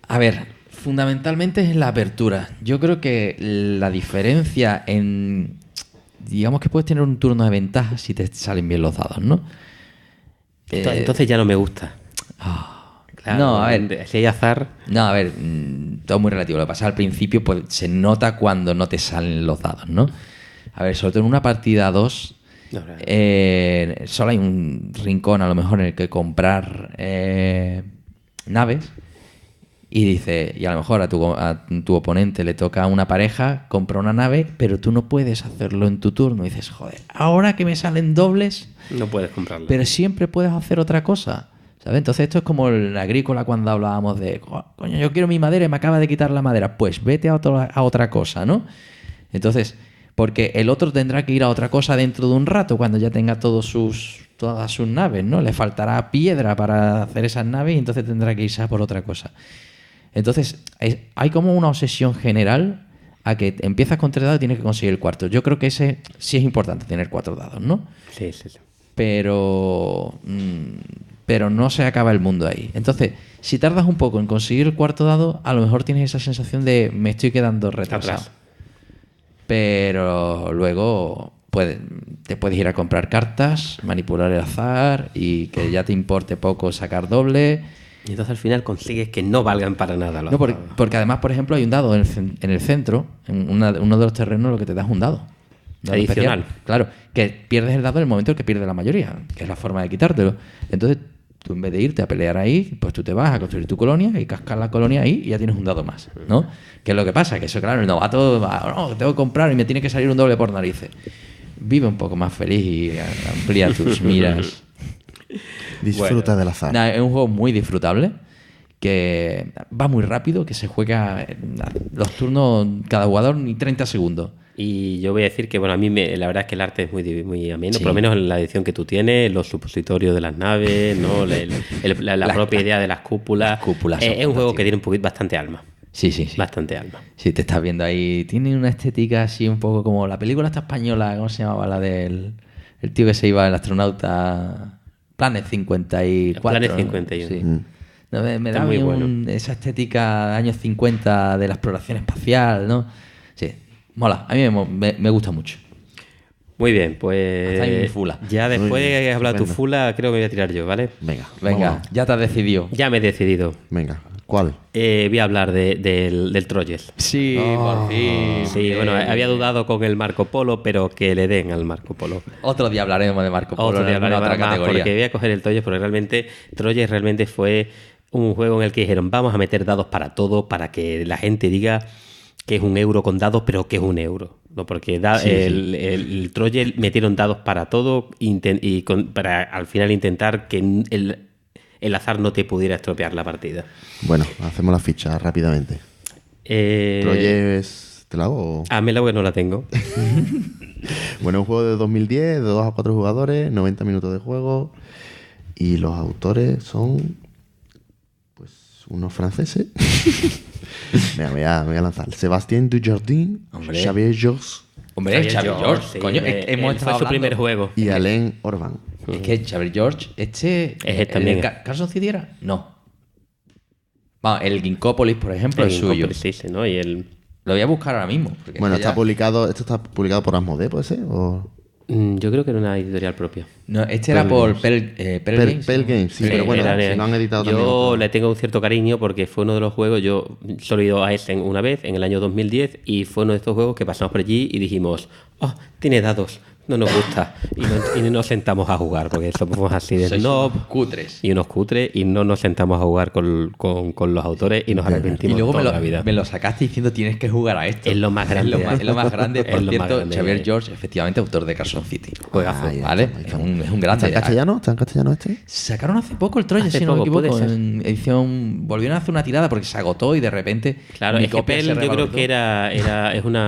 A ver, fundamentalmente es la apertura. Yo creo que la diferencia en... Digamos que puedes tener un turno de ventaja si te salen bien los dados, ¿no? Entonces ya no me gusta. Claro, no, a ver. Si hay azar... No, a ver, todo muy relativo. Lo que pasa al principio, pues se nota cuando no te salen los dados, ¿no? A ver, sobre todo en una partida 2, No, claro. solo hay un rincón a lo mejor en el que comprar naves y dice, y a lo mejor a tu oponente le toca una pareja, compra una nave, pero tú no puedes hacerlo en tu turno. Y dices, joder, ahora que me salen dobles, No puedes comprarlo. pero siempre puedes hacer otra cosa. ¿sabes? Entonces esto es como el agrícola cuando hablábamos de, coño, yo quiero mi madera y me acaba de quitar la madera. Pues vete a otra cosa, ¿no? Entonces, porque el otro tendrá que ir a otra cosa dentro de un rato cuando ya tenga todas sus naves, ¿no? Le faltará piedra para hacer esas naves y entonces tendrá que irse a por otra cosa. Entonces, hay como una obsesión general a que empiezas con 3 dados y tienes que conseguir el cuarto. Yo creo que ese sí es importante, tener 4 dados, ¿no? Sí. Pero no se acaba el mundo ahí. Entonces, si tardas un poco en conseguir el cuarto dado, a lo mejor tienes esa sensación de me estoy quedando retrasado. Atrás. Pero luego te puedes ir a comprar cartas, manipular el azar y que ya te importe poco sacar doble. Y entonces al final consigues que no valgan para nada los No, dados. porque además, por ejemplo, hay un dado en el centro, en uno de los terrenos, lo que te da es un dado. Adicional. Especial. Claro, que pierdes el dado en el momento en que pierdes la mayoría, que es la forma de quitártelo. Entonces, tú en vez de irte a pelear ahí, pues tú te vas a construir tu colonia y cascas la colonia ahí y ya tienes un dado más, ¿no? ¿Qué es lo que pasa? Que eso, claro, el novato no, tengo que comprar y me tiene que salir un doble por narices. Vive un poco más feliz y amplía tus miras. Disfruta del azar. Es un juego muy disfrutable, que va muy rápido, que se juega los turnos cada jugador ni 30 segundos. Y yo voy a decir que, bueno, a mí la verdad es que el arte es muy ameno, Sí. por lo menos en la edición que tú tienes, los supositorios de las naves, ¿no? La propia idea de las cúpulas. Las cúpulas son Es un juego que fantásticas. tiene un poquito bastante alma. Sí. Bastante alma. Sí, te estás viendo ahí. Tiene una estética así un poco como la película esta española, ¿cómo se llamaba? La del el tío que se iba, el astronauta Planet 54. Planet ¿no? 51. Sí. Mm. No, me Está da a muy mí bueno. esa estética de años 50 de la exploración espacial, ¿no? Sí, mola. A mí me gusta mucho. Muy bien, pues Hasta ahí mi fula. ya después Muy bien, de que has hablado tu estupendo. fula, creo que voy a tirar yo, ¿vale? Venga. Venga, vamos. ya te has decidido. Ya me he decidido. Venga. ¿Cuál? Voy a hablar del Troyes. Sí, por fin. Sí, bueno, había dudado con el Marco Polo, pero que le den al Marco Polo. Otro día hablaremos de Marco Polo. Otro día en alguna hablaré otra más, categoría. porque voy a coger el Troyes, porque realmente Troyes realmente fue un juego en el que dijeron vamos a meter dados para todo, para que la gente diga que es un euro con dados, pero que es un euro. No, porque el Troyes metieron dados para todo para al final intentar que el azar no te pudiera estropear la partida. Bueno, hacemos la ficha rápidamente. ¿Troyes te la hago? Házmela porque no la tengo. Bueno, un juego de 2010, de 2 a 4 jugadores, 90 minutos de juego. Y los autores son, pues, unos franceses. Venga, me voy a lanzar. Sébastien Dujardin, Hombre. Xavier Georges Hombre, Xavier George. sí, Coño, hemos fue estado su hablando. primer juego. y Alain Orban. Es que Xavier George, Es también. ¿Carson City era? No. Vamos, el Ginkópolis, por ejemplo, es suyo. Sí, ¿no? Y Lo voy a buscar ahora mismo. porque Bueno, es que esto está publicado por Asmodee, ¿puede ser? ¿O? yo creo que era una editorial propia. No, este era por Pearl Games. Pearl Games, sí, pero bueno, Era- lo han editado también. Yo otros. le tengo un cierto cariño porque fue uno de los juegos, yo solo he ido a Essen una vez, en el año 2010, y fue uno de estos juegos que pasamos por allí y dijimos, oh, tiene dados, no nos gusta. Y no nos sentamos a jugar, porque somos así de Sois snob unos cutres. y unos cutres, y no nos sentamos a jugar con los autores y nos Y arrepentimos luego toda la vida. me lo sacaste diciendo tienes que jugar a esto. Es lo más grande. Es lo más grande. Es Por lo más cierto, grande. Xavier George, efectivamente, autor de Carson City. Juegazo. Ahí ¿Vale? está, ahí está. Es un grande. ¿Está en castellano? ¿Está en castellano este? Sacaron hace poco el Troya, Hace si no me poco, equivoco, puede ser. en edición. Volvieron a hacer una tirada porque se agotó y de repente. Claro, mi es que copia Pel se yo creo revalorizó.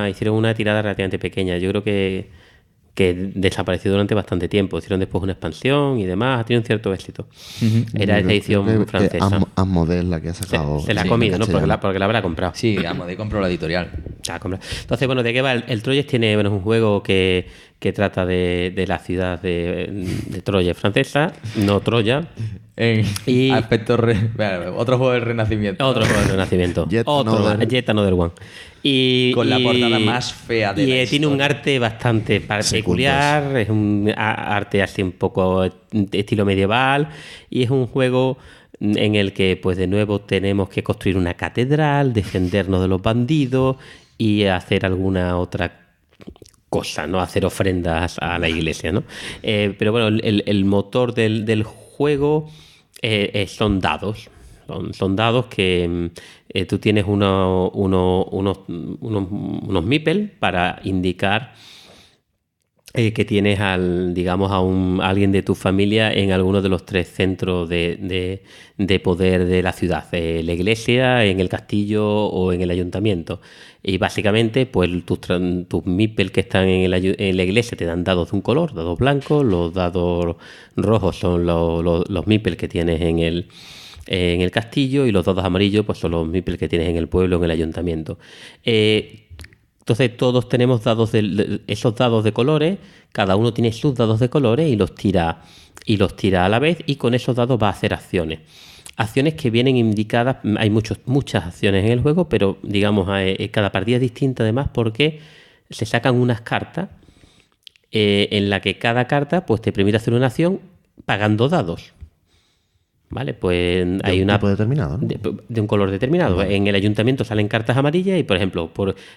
que hicieron una tirada relativamente pequeña. Yo creo que desapareció durante bastante tiempo. Hicieron después una expansión y demás. Ha tenido un cierto éxito. Era esa Creo edición que francesa. Asmodee es la que ha sacado. Se la ha sí, comido, en ¿no? castellano. Porque la habrá comprado. Sí, Asmodee compró la editorial. Entonces, bueno, ¿de qué va? El Troyes tiene, bueno, es un juego que trata de la ciudad de Troya francesa, no Troya. Y- Aspecto otro juego del Renacimiento. Otro juego del Renacimiento. Yet Otro, another. Yet Another One. Con la portada más fea de la tiene un historia. arte bastante peculiar, es un arte así un poco estilo medieval, y es un juego en el que, pues de nuevo, tenemos que construir una catedral, defendernos de los bandidos y hacer alguna otra cosa, ¿no? Hacer ofrendas a la iglesia, ¿no? Pero bueno, el motor del juego son dados. Son dados que tú tienes unos meeples para indicar que tienes digamos, a alguien de tu familia en alguno de los 3 centros de poder de la ciudad, la iglesia, en el castillo o en el ayuntamiento. Y básicamente, pues tus meeples que están en la iglesia te dan dados de un color, dados blancos, los dados rojos son los meeples que tienes en el castillo, y los dados amarillos pues son los meeples que tienes en el pueblo, en el ayuntamiento. Entonces todos tenemos esos dados de colores, cada uno tiene sus dados de colores y los tira a la vez, y con esos dados va a hacer acciones. Acciones que vienen indicadas, hay muchas acciones en el juego, pero digamos cada partida es distinta además porque se sacan unas cartas en la que cada carta pues te permite hacer una acción pagando dados. Vale, pues hay un tipo determinado, ¿no? de un color determinado. Vale. En el ayuntamiento salen cartas amarillas y, por ejemplo,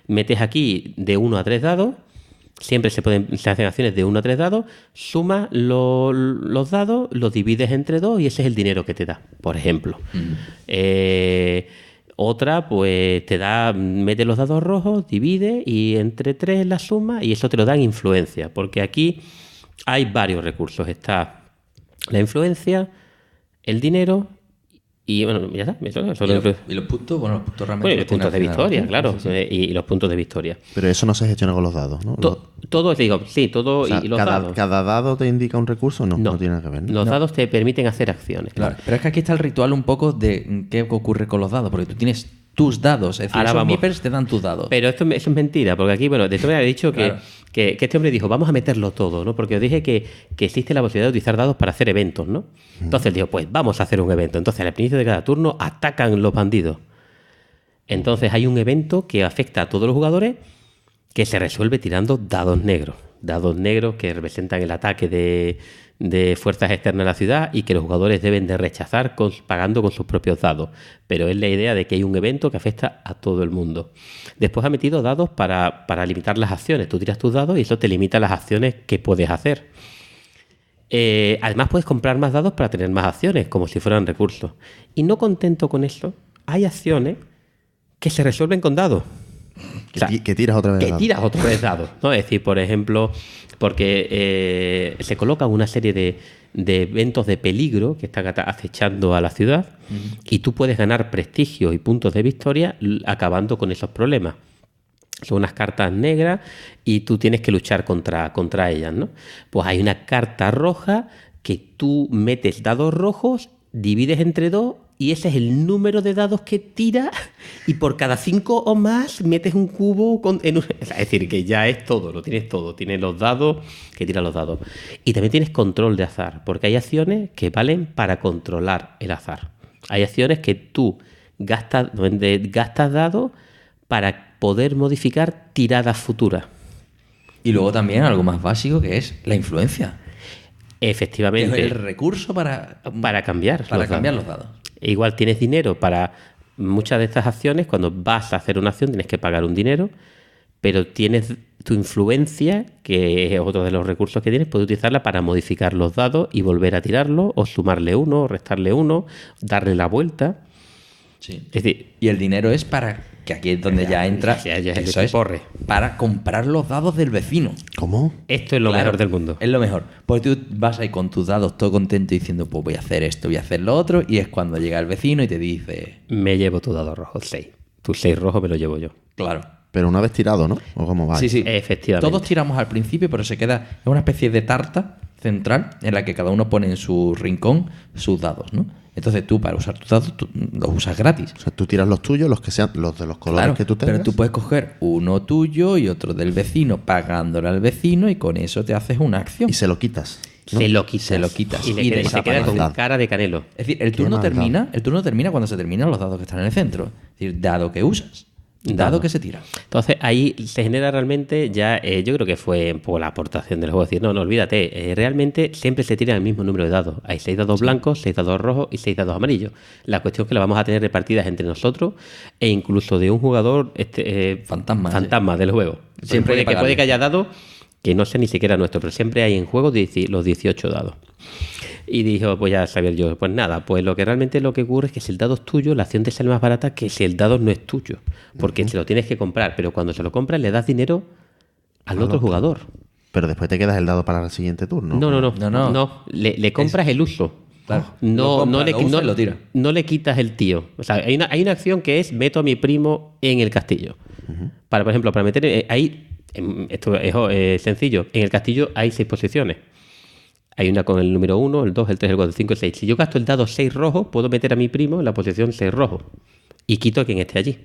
metes aquí de 1 a 3 dados, siempre se hacen acciones de 1 a 3 dados, sumas los dados, los divides entre 2 y ese es el dinero que te da, por ejemplo. Otra, pues metes los dados rojos, divide y entre 3 la suma, y eso te lo da en influencia, porque aquí hay varios recursos. Está la influencia, el dinero y, bueno, ya está. ¿Y los puntos? Bueno, los puntos realmente... Bueno, y los puntos de victoria, claro. Sí. Y los puntos de victoria. Pero eso no se gestiona con los dados, ¿no? Todo, digo, sí, todo, o sea, y los dados. ¿Cada dado te indica un recurso? No tiene nada que ver, ¿no? Los dados te permiten hacer acciones. Claro. Pero es que aquí está el ritual un poco de qué ocurre con los dados, porque tú tienes tus dados, es decir, ahora esos meeples te dan tus dados. Pero eso es mentira, porque aquí, bueno, de hecho me ha dicho claro, que este hombre dijo, vamos a meterlo todo, ¿no? Porque os dije que existe la posibilidad de utilizar dados para hacer eventos, ¿no? Entonces él dijo, pues vamos a hacer un evento. Entonces al inicio de cada turno atacan los bandidos. Entonces hay un evento que afecta a todos los jugadores que se resuelve tirando dados negros. Dados negros que representan el ataque de fuerzas externas a la ciudad y que los jugadores deben de rechazar pagando con sus propios dados. Pero es la idea de que hay un evento que afecta a todo el mundo. Después ha metido dados para limitar las acciones. Tú tiras tus dados y eso te limita las acciones que puedes hacer. Además puedes comprar más dados para tener más acciones, como si fueran recursos. Y no contento con eso, hay acciones que se resuelven con dados. Que tiras otra vez dados. Tiras otra vez dados, ¿no? Es decir, por ejemplo, porque se coloca una serie de eventos de peligro que están acechando a la ciudad y tú puedes ganar prestigio y puntos de victoria acabando con esos problemas. Son unas cartas negras y tú tienes que luchar contra ellas, ¿no? Pues hay una carta roja que tú metes dados rojos, divides entre 2 y ese es el número de dados que tiras y por cada 5 o más metes un cubo es decir, que ya es todo, lo tienes todo. Tienes los dados, que tiras los dados. Y también tienes control de azar, porque hay acciones que valen para controlar el azar. Hay acciones que tú gastas dados para poder modificar tiradas futuras. Y luego también algo más básico que es la influencia. Efectivamente. Es el recurso para cambiar los dados. Igual tienes dinero para muchas de estas acciones. Cuando vas a hacer una acción tienes que pagar un dinero, pero tienes tu influencia, que es otro de los recursos que tienes, puedes utilizarla para modificar los dados y volver a tirarlo, o sumarle 1, o restarle 1, darle la vuelta. Sí. Es decir, y el dinero es para, que aquí es donde ya entra, eso es para comprar los dados del vecino. ¿Cómo? Esto es lo mejor del mundo. Es lo mejor. Porque tú vas ahí con tus dados todo contento diciendo, pues voy a hacer esto, voy a hacer lo otro, y es cuando llega el vecino y te dice... Me llevo tu dado rojo, 6. Tu 6 rojo me lo llevo yo. Claro. Pero una vez tirado, ¿no? ¿O cómo va? Sí. Efectivamente. Todos tiramos al principio, pero se queda... Es una especie de tarta central en la que cada uno pone en su rincón sus dados, ¿no? Entonces tú, para usar tus dados, tú los usas gratis. O sea, tú tiras los tuyos, los que sean los de los colores que tú tengas. Pero tú puedes coger uno tuyo y otro del vecino, pagándole al vecino, y con eso te haces una acción. Y se lo quitas, ¿no? Se lo quitas. Y se queda con cara de canelo. Es decir, el turno termina cuando se terminan los dados que están en el centro. Es decir, dado que usas. Dado que se tira. Entonces ahí se genera realmente ya, yo creo que fue por la aportación del juego, decir, no olvídate, realmente siempre se tira el mismo número de dados. Hay 6 dados blancos, 6 dados rojos y 6 dados amarillos. La cuestión es que las vamos a tener repartidas entre nosotros e incluso de un jugador fantasma del juego. Siempre puede que haya dados que no sea ni siquiera nuestro, pero siempre hay en juego los 18 dados. Y dijo, pues ya sabía yo, pues nada, pues lo que ocurre es que si el dado es tuyo, la acción te sale más barata que si el dado no es tuyo, porque se lo tienes que comprar, pero cuando se lo compras le das dinero al otro jugador. Pero después te quedas el dado para el siguiente turno. No. Le compras el uso. Claro. No Lo tira. No le quitas el tío. O sea, hay una acción que es meto a mi primo en el castillo. Por ejemplo, para meter ahí, esto es sencillo. En el castillo hay 6 posiciones. Hay una con el número 1, el 2, el 3, el 4, el 5, el 6. Si yo gasto el dado 6 rojo, puedo meter a mi primo en la posición 6 rojo. Y quito a quien esté allí.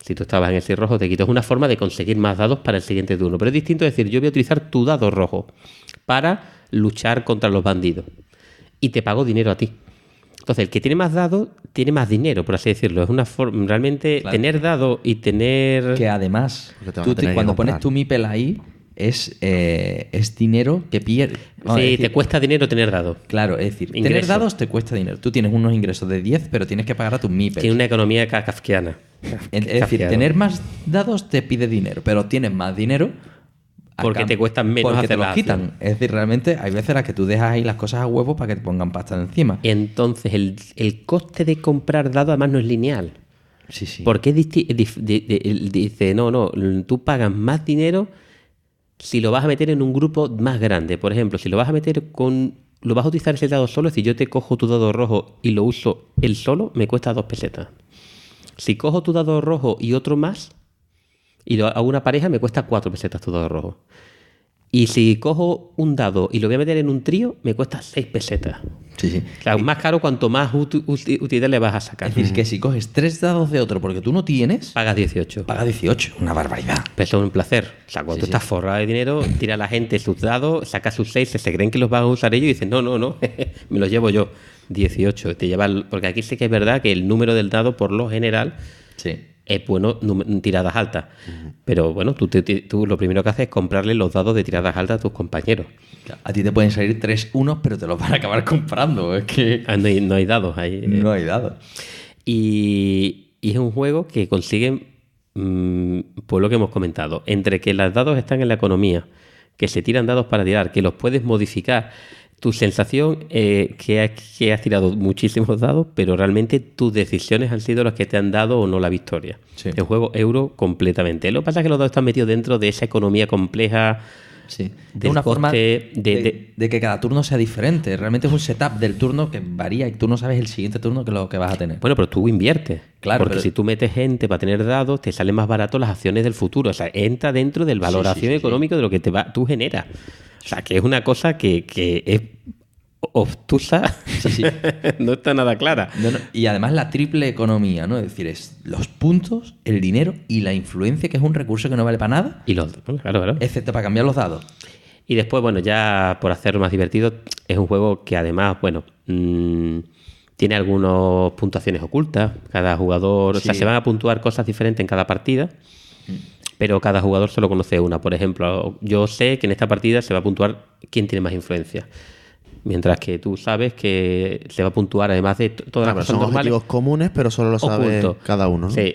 Si tú estabas en el 6 rojo, te quito. Es una forma de conseguir más dados para el siguiente turno. Pero es distinto decir, yo voy a utilizar tu dado rojo para luchar contra los bandidos. Y te pago dinero a ti. Entonces, el que tiene más dados, tiene más dinero, por así decirlo. Es una forma, realmente, Claro. tener dados y tener... Que además, Porque te van a tener que cuando pones comprar. tu MIPEL ahí, es dinero que pierdes. Sí, te cuesta dinero tener dados. Claro, es decir, tener Ingreso. dados te cuesta dinero. Tú tienes unos ingresos de 10, pero tienes que pagar a tus MIPEL. Tiene una economía kafkiana. Es decir, Kafkiana. tener más dados te pide dinero, pero tienes más dinero a Porque te cuestan menos porque te hacer los la quitan. acción. Es decir, realmente hay veces en las que tú dejas ahí las cosas a huevo para que te pongan pasta encima. Entonces, el coste de comprar dados además no es lineal. Sí, sí. Porque es dice, no, tú pagas más dinero si lo vas a meter en un grupo más grande. Por ejemplo, si lo vas a meter lo vas a utilizar ese dado solo, si yo te cojo tu dado rojo y lo uso él solo, me cuesta 2 pesetas. Si cojo tu dado rojo y otro más, y lo hago una pareja, me cuesta 4 pesetas tu dado rojo. Y si cojo un dado y lo voy a meter en un trío, me cuesta 6 pesetas. Sí, sí. O sea, más caro cuanto más utilidad le vas a sacar. Es decir, que si coges 3 dados de otro porque tú no tienes, Pagas 18. paga 18. Una barbaridad. Pero eso es un placer. O sea, cuando tú estás forrado de dinero, tira a la gente sus dados, saca sus 6, se creen que los van a usar ellos y dicen, no, me los llevo yo. 18. Porque aquí sí que es verdad que el número del dado, por lo general, Sí. es bueno tiradas altas. Pero bueno, tú lo primero que haces es comprarle los dados de tiradas altas a tus compañeros. A ti te pueden salir 3 unos, pero te los van a acabar comprando. Es que No hay dados ahí. no hay dados. Y es un juego que consigue, por lo que hemos comentado, entre que los dados están en la economía, que se tiran dados para tirar, que los puedes modificar. Tu sensación que has tirado muchísimos dados, pero realmente tus decisiones han sido las que te han dado o no la victoria. Sí. El juego euro completamente. Lo que pasa es que los dados están metidos dentro de esa economía compleja. Sí. De Del una forma coste de que cada turno sea diferente. Realmente es un setup del turno que varía y tú no sabes el siguiente turno que lo que vas a tener. Bueno, pero tú inviertes. Claro, Porque pero- si tú metes gente para tener dados, te salen más barato las acciones del futuro. O sea, entra dentro del valoración sí. económica de lo que tú generas. O sea, que es una cosa que es obtusa. Sí. No está nada clara. No, y además la triple economía, ¿no? Es decir, es los puntos, el dinero y la influencia, que es un recurso que no vale para nada, Y claro. excepto para cambiar los dados. Y después, bueno, ya por hacerlo más divertido, es un juego que además, bueno, tiene algunas puntuaciones ocultas. Cada jugador, o sea, Sí. se van a puntuar cosas diferentes en cada partida, pero cada jugador solo conoce una. Por ejemplo, yo sé que en esta partida se va a puntuar quién tiene más influencia. Mientras que tú sabes que se va a puntuar, además de todas las Claro, cosas son normales, objetivos comunes, pero solo lo sabe oculto. cada uno, ¿no? Sí,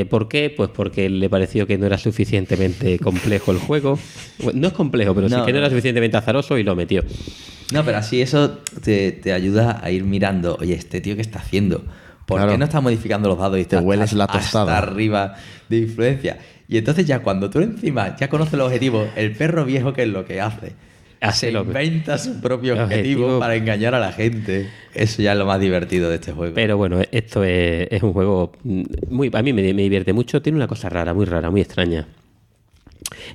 ¿por qué? Pues porque le pareció que no era suficientemente complejo el juego. Bueno, no es complejo, pero sí No, que no era no. suficientemente azaroso y lo metió. No, pero así eso te ayuda a ir mirando, oye, este tío, ¿qué está haciendo? ¿Por Claro. qué no está modificando los dados y está Te hueles la hasta tostada. arriba de influencia? Y entonces ya cuando tú encima ya conoces el objetivo, el perro viejo, ¿qué es lo que hace? Hace Se lo que- inventa su propio objetivo Objetivo. para engañar a la gente. Eso ya es lo más divertido de este juego. Pero bueno, esto es un juego a mí me divierte mucho. Tiene una cosa rara, muy extraña.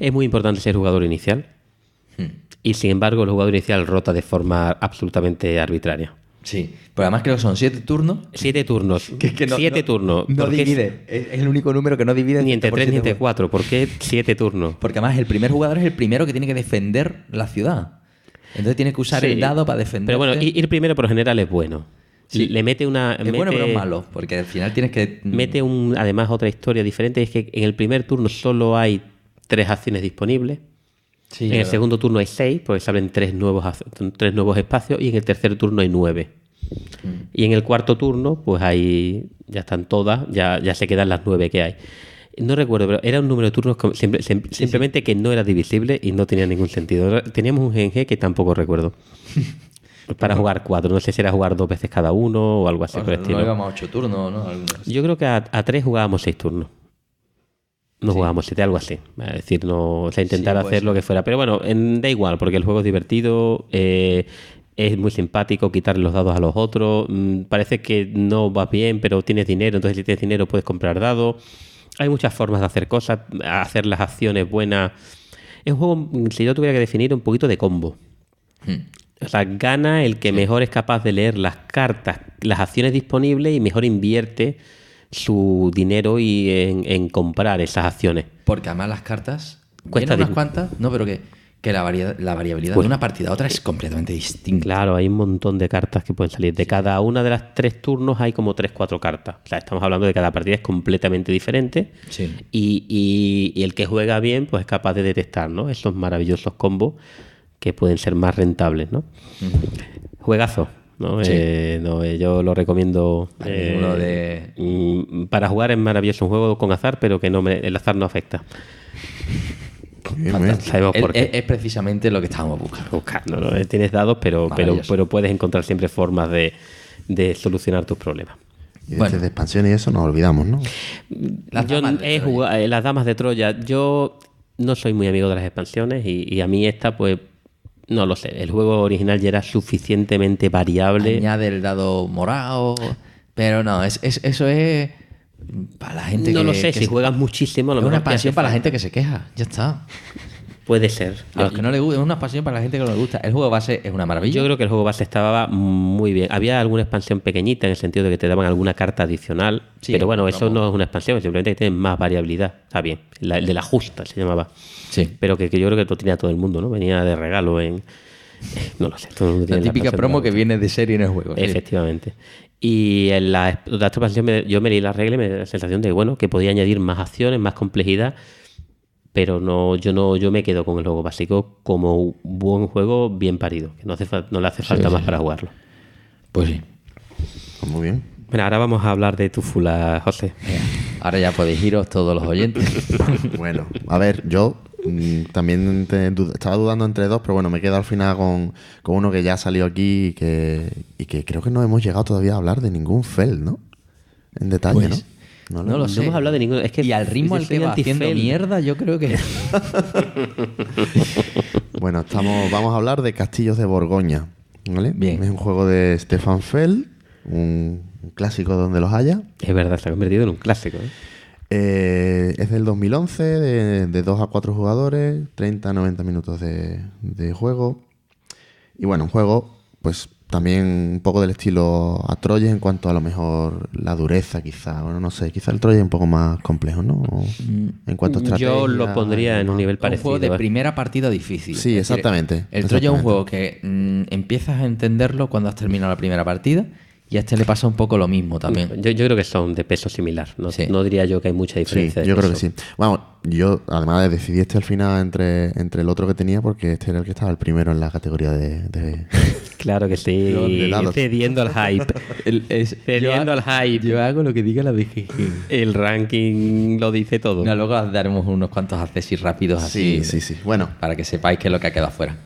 Es muy importante ser jugador inicial. Y sin embargo, el jugador inicial rota de forma absolutamente arbitraria. Sí, pero además creo que son 7 turnos. 7 turnos. Que es que no, 7 no- turnos. No ¿Por qué divide. Es el único número que no divide. ni entre por 3 ni siete entre 4. ¿Por qué 7 turnos? Porque además el primer jugador es el primero que tiene que defender la ciudad. Entonces tiene que usar Sí. el dado para defender. Pero bueno, ir primero por lo general es bueno. Sí. Le mete una. es bueno, pero es malo. Porque al final tienes que. Mete además otra historia diferente. Es que en el primer turno solo hay 3 acciones disponibles. Sí, En el verdad. segundo turno hay 6, porque se abren 3 nuevos espacios. Y en el tercer turno hay 9. Y en el cuarto turno, pues ahí ya están todas, ya se quedan las 9 que hay. No recuerdo, pero era un número de turnos simplemente que no era divisible y no tenía ningún sentido. Teníamos un GNG que tampoco recuerdo. Para jugar 4. No sé si era jugar 2 veces cada uno o algo así O por el sea, estilo. no íbamos a 8 turnos, ¿no? Algunos. Yo creo que a 3 jugábamos 6 turnos. no jugábamos 7, algo así. Es decir, no, o sea, intentar Sí, pues hacer lo que fuera. Pero bueno, da igual, porque el juego es divertido, es muy simpático quitarle los dados a los otros. Parece que no va bien, pero tienes dinero, entonces si tienes dinero puedes comprar dados. Hay muchas formas de hacer cosas, hacer las acciones buenas. Es un juego, si yo tuviera que definir, un poquito de combo. O sea, gana el que mejor es capaz de leer las cartas, las acciones disponibles y mejor invierte su dinero y en comprar esas acciones. Porque además las cartas Cuesta vienen unas di- cuantas, no, pero que la variabilidad Pues- de una partida a otra es completamente distinta. Claro, hay un montón de cartas que pueden salir. De cada una de las 3 turnos hay como 3-4 cartas. O sea, estamos hablando de que cada partida es completamente diferente. Sí. Y el que juega bien, pues es capaz de detectar, ¿no? Esos maravillosos combos que pueden ser más rentables, ¿no? Juegazo, ¿no? Sí. Yo lo recomiendo. Para mí uno de- Para jugar es maravilloso, un juego con azar, pero que el azar no afecta. Bien, bien. Sabemos por qué. Es precisamente lo que estábamos buscando. Buscando, ¿no? Tienes dados, pero Maravilloso. puedes encontrar siempre formas de solucionar tus problemas. Y Bueno. de expansión y eso nos olvidamos, ¿no? Yo he jugado las damas de Troya. Yo no soy muy amigo de las expansiones y a mí esta, pues, no lo sé. El juego original ya era suficientemente variable. Añade el dado morado, pero no, eso es para la gente No que... lo sé, que si juegas muchísimo, a lo es una mejor te hace expansión para la falta. gente que se queja, ya está. Puede ser. A los que no les gusta, es una expansión para la gente que no le gusta. El juego base es una maravilla. Yo creo que el juego base estaba muy bien. Había alguna expansión pequeñita en el sentido de que te daban alguna carta adicional. Sí, pero bueno, eso como- no es una expansión, simplemente que tiene más variabilidad. Está bien. El de la justa se llamaba. Sí. Pero que yo creo que lo tenía todo el mundo, ¿no? Venía de regalo en... No lo sé. Todo el mundo La tiene típica expansión promo de que viene de serie en el juego. sí. Efectivamente. Y en la otra expansión yo me leí la regla y me da la sensación de bueno, que podía añadir más acciones, más complejidad, pero yo me quedo con el juego básico como un buen juego bien parido, que no le hace falta más para jugarlo. Pues sí. Pues muy bien. Bueno, ahora vamos a hablar de tu fula, José. Venga, ahora ya podéis iros todos los oyentes. Bueno, a ver, yo también estaba dudando entre dos, pero bueno, me quedo al final con uno que ya salió aquí y que creo que no hemos llegado todavía a hablar de ningún Fel, ¿no? En detalle, Pues, ¿no? no lo No sé. hemos hablado de ninguno. Es que y al ritmo yo al soy que va haciendo anti-Fel. mierda, yo creo que... Bueno, vamos a hablar de Castillos de Borgoña, ¿vale? Bien. Es un juego de Stefan Feld, un clásico donde los haya. Es verdad, se ha convertido en un clásico. Es del 2011, de 2 a 4 jugadores, 30 a 90 minutos de juego. Y bueno, un juego, pues también un poco del estilo a Troyes en cuanto a lo mejor la dureza, quizá. Bueno, no sé, quizá el Troyes es un poco más complejo, ¿no? En cuanto a estrategia. Yo lo pondría en un nivel Un parecido. juego de ¿eh? primera partida difícil. Sí, Es decir, exactamente, El Troya es un exactamente. juego que empiezas a entenderlo cuando has terminado la primera partida y a este le pasa un poco lo mismo también. Yo creo que son de peso similar. No, Sí. no diría yo que hay mucha Sí, diferencia. yo de creo que peso. sí. Bueno, yo además decidí este al final entre el otro que tenía porque este era el que estaba el primero en la categoría de... Claro que sí. de dados. Cediendo al hype. Cediendo al hype. Yo hago lo que diga la BGG. El ranking lo dice todo. No, luego daremos unos cuantos accesos rápidos así. Sí. Bueno, Para que sepáis qué es lo que ha quedado fuera.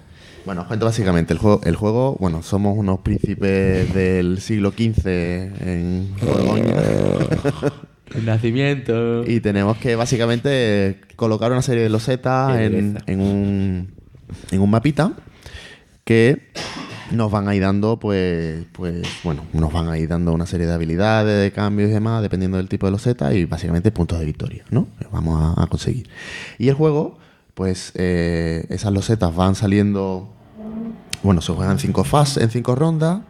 Bueno, os cuento básicamente. El juego, bueno, somos unos príncipes del siglo XV en Borgoña El nacimiento. y tenemos que básicamente colocar una serie de losetas Qué en dureza. un mapita que nos van a ir dando, pues bueno, nos van a ir dando una serie de habilidades, de cambios y demás, dependiendo del tipo de loseta y básicamente puntos de victoria, ¿no? Que vamos a conseguir. Y el juego, pues esas losetas van saliendo, bueno, se juegan en 5 fases, en 5 rondas.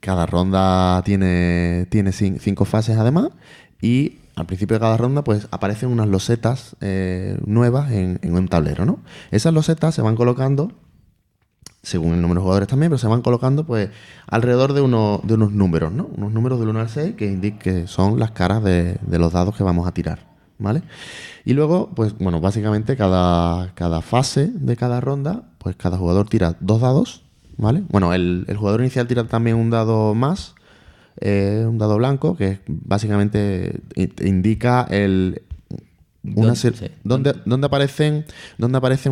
Cada ronda tiene 5 fases además y al principio de cada ronda pues aparecen unas losetas nuevas en un tablero, ¿no? Esas losetas se van colocando según el número de jugadores también, pero se van colocando pues alrededor de unos números, ¿no? Unos números del 1 al 6 que son las caras de los dados que vamos a tirar, ¿vale? Y luego, pues bueno, básicamente cada fase de cada ronda, pues cada jugador tira 2 dados, ¿vale? Bueno, el jugador inicial tira también un dado más, un dado blanco, que básicamente indica dónde aparecen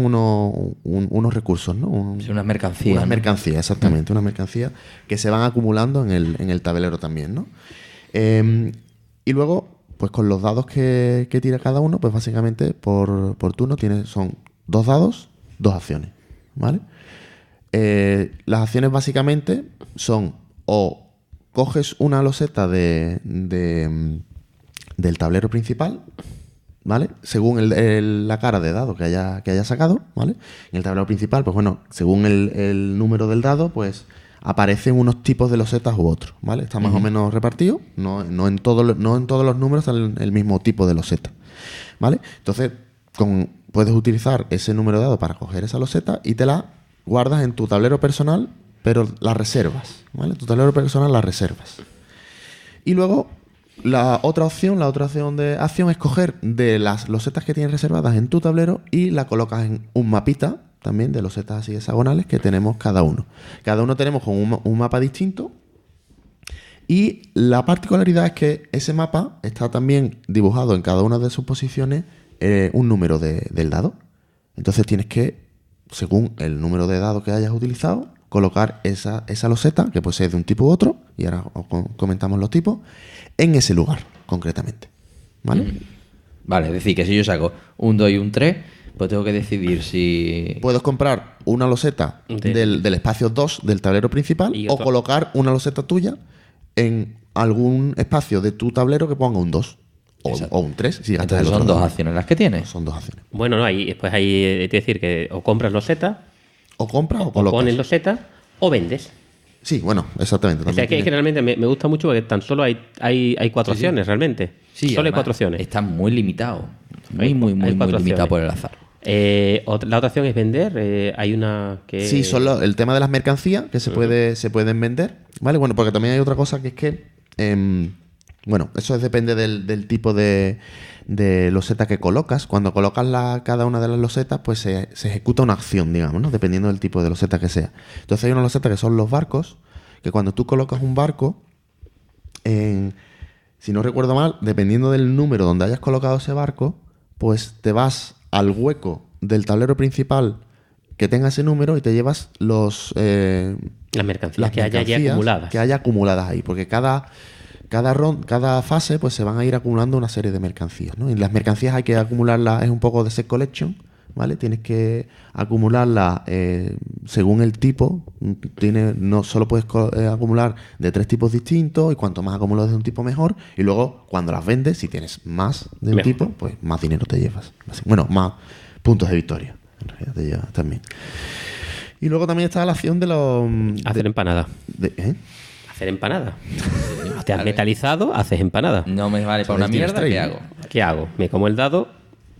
unos recursos, ¿no? Es una mercancía. Unas ¿no? mercancías, exactamente, unas mercancías que se van acumulando en el tablero también, ¿no? Y luego, pues con los dados que tira cada uno, pues básicamente por turno son 2 dados, 2 acciones, ¿vale? Las acciones básicamente son o coges una loseta del tablero principal, ¿vale? Según la cara de dado que haya sacado, ¿vale? En el tablero principal, pues bueno, según el número del dado, pues aparecen unos tipos de losetas u otros, ¿vale? Está más o menos repartido, no en todos los números sale el mismo tipo de loseta, ¿vale? Entonces, puedes utilizar ese número de dado para coger esa loseta y te la guardas en tu tablero personal, pero la reservas, ¿vale? Tu tablero personal la reservas. Y luego, la otra opción de acción es coger de las losetas que tienes reservadas en tu tablero y la colocas en un mapita también de losetas así hexagonales que tenemos cada uno. Cada uno tenemos con un mapa distinto y la particularidad es que ese mapa está también dibujado en cada una de sus posiciones un número del dado. Entonces tienes que, según el número de dado que hayas utilizado, colocar esa loseta, que puede ser de un tipo u otro, y ahora comentamos los tipos, en ese lugar, concretamente. ¿Vale? Vale, es decir, que si yo saco un 2 y un 3, pues tengo que decidir si... Puedes comprar una loseta del espacio 2 del tablero principal o colocar una loseta tuya en algún espacio de tu tablero que ponga un 2 o un 3. Si entonces son 2 acciones las que tienes. Son 2 acciones. Bueno, no, después hay que decir que o compras loseta, o compras o colocas. O pones loseta o vendes. Sí, bueno, exactamente. O sea, que realmente me gusta mucho porque tan solo hay 4 acciones, realmente. Sí, solo hay 4 acciones. Está muy limitado. Muy limitado por el azar. La otra opción es vender. Hay una que... Sí, solo el tema de las mercancías que se pueden vender. ¿Vale? Bueno, porque también hay otra cosa que es que... bueno, eso depende del tipo de loseta que colocas. Cuando colocas cada una de las losetas, pues se ejecuta una acción, digamos, ¿no? Dependiendo del tipo de loseta que sea. Entonces hay una loseta que son los barcos, que cuando tú colocas un barco, si no recuerdo mal, dependiendo del número donde hayas colocado ese barco, pues te vas al hueco del tablero principal que tenga ese número y te llevas las mercancías que haya acumuladas. Que haya acumuladas ahí, porque cada fase pues se van a ir acumulando una serie de mercancías, ¿no? Y las mercancías hay que acumularlas, es un poco de set collection, ¿vale? Tienes que acumularlas según el tipo. No solo puedes acumular de 3 tipos distintos, y cuanto más acumulas de un tipo mejor, y luego cuando las vendes, si tienes más de un tipo, pues más dinero te llevas. Bueno, más puntos de victoria en realidad te llevas también. Y luego también está la acción de los... Hacer empanada. Hacer empanada. Te has metalizado, haces empanada. No me vale para una mierda, ¿qué hago? ¿Qué hago? Me como el dado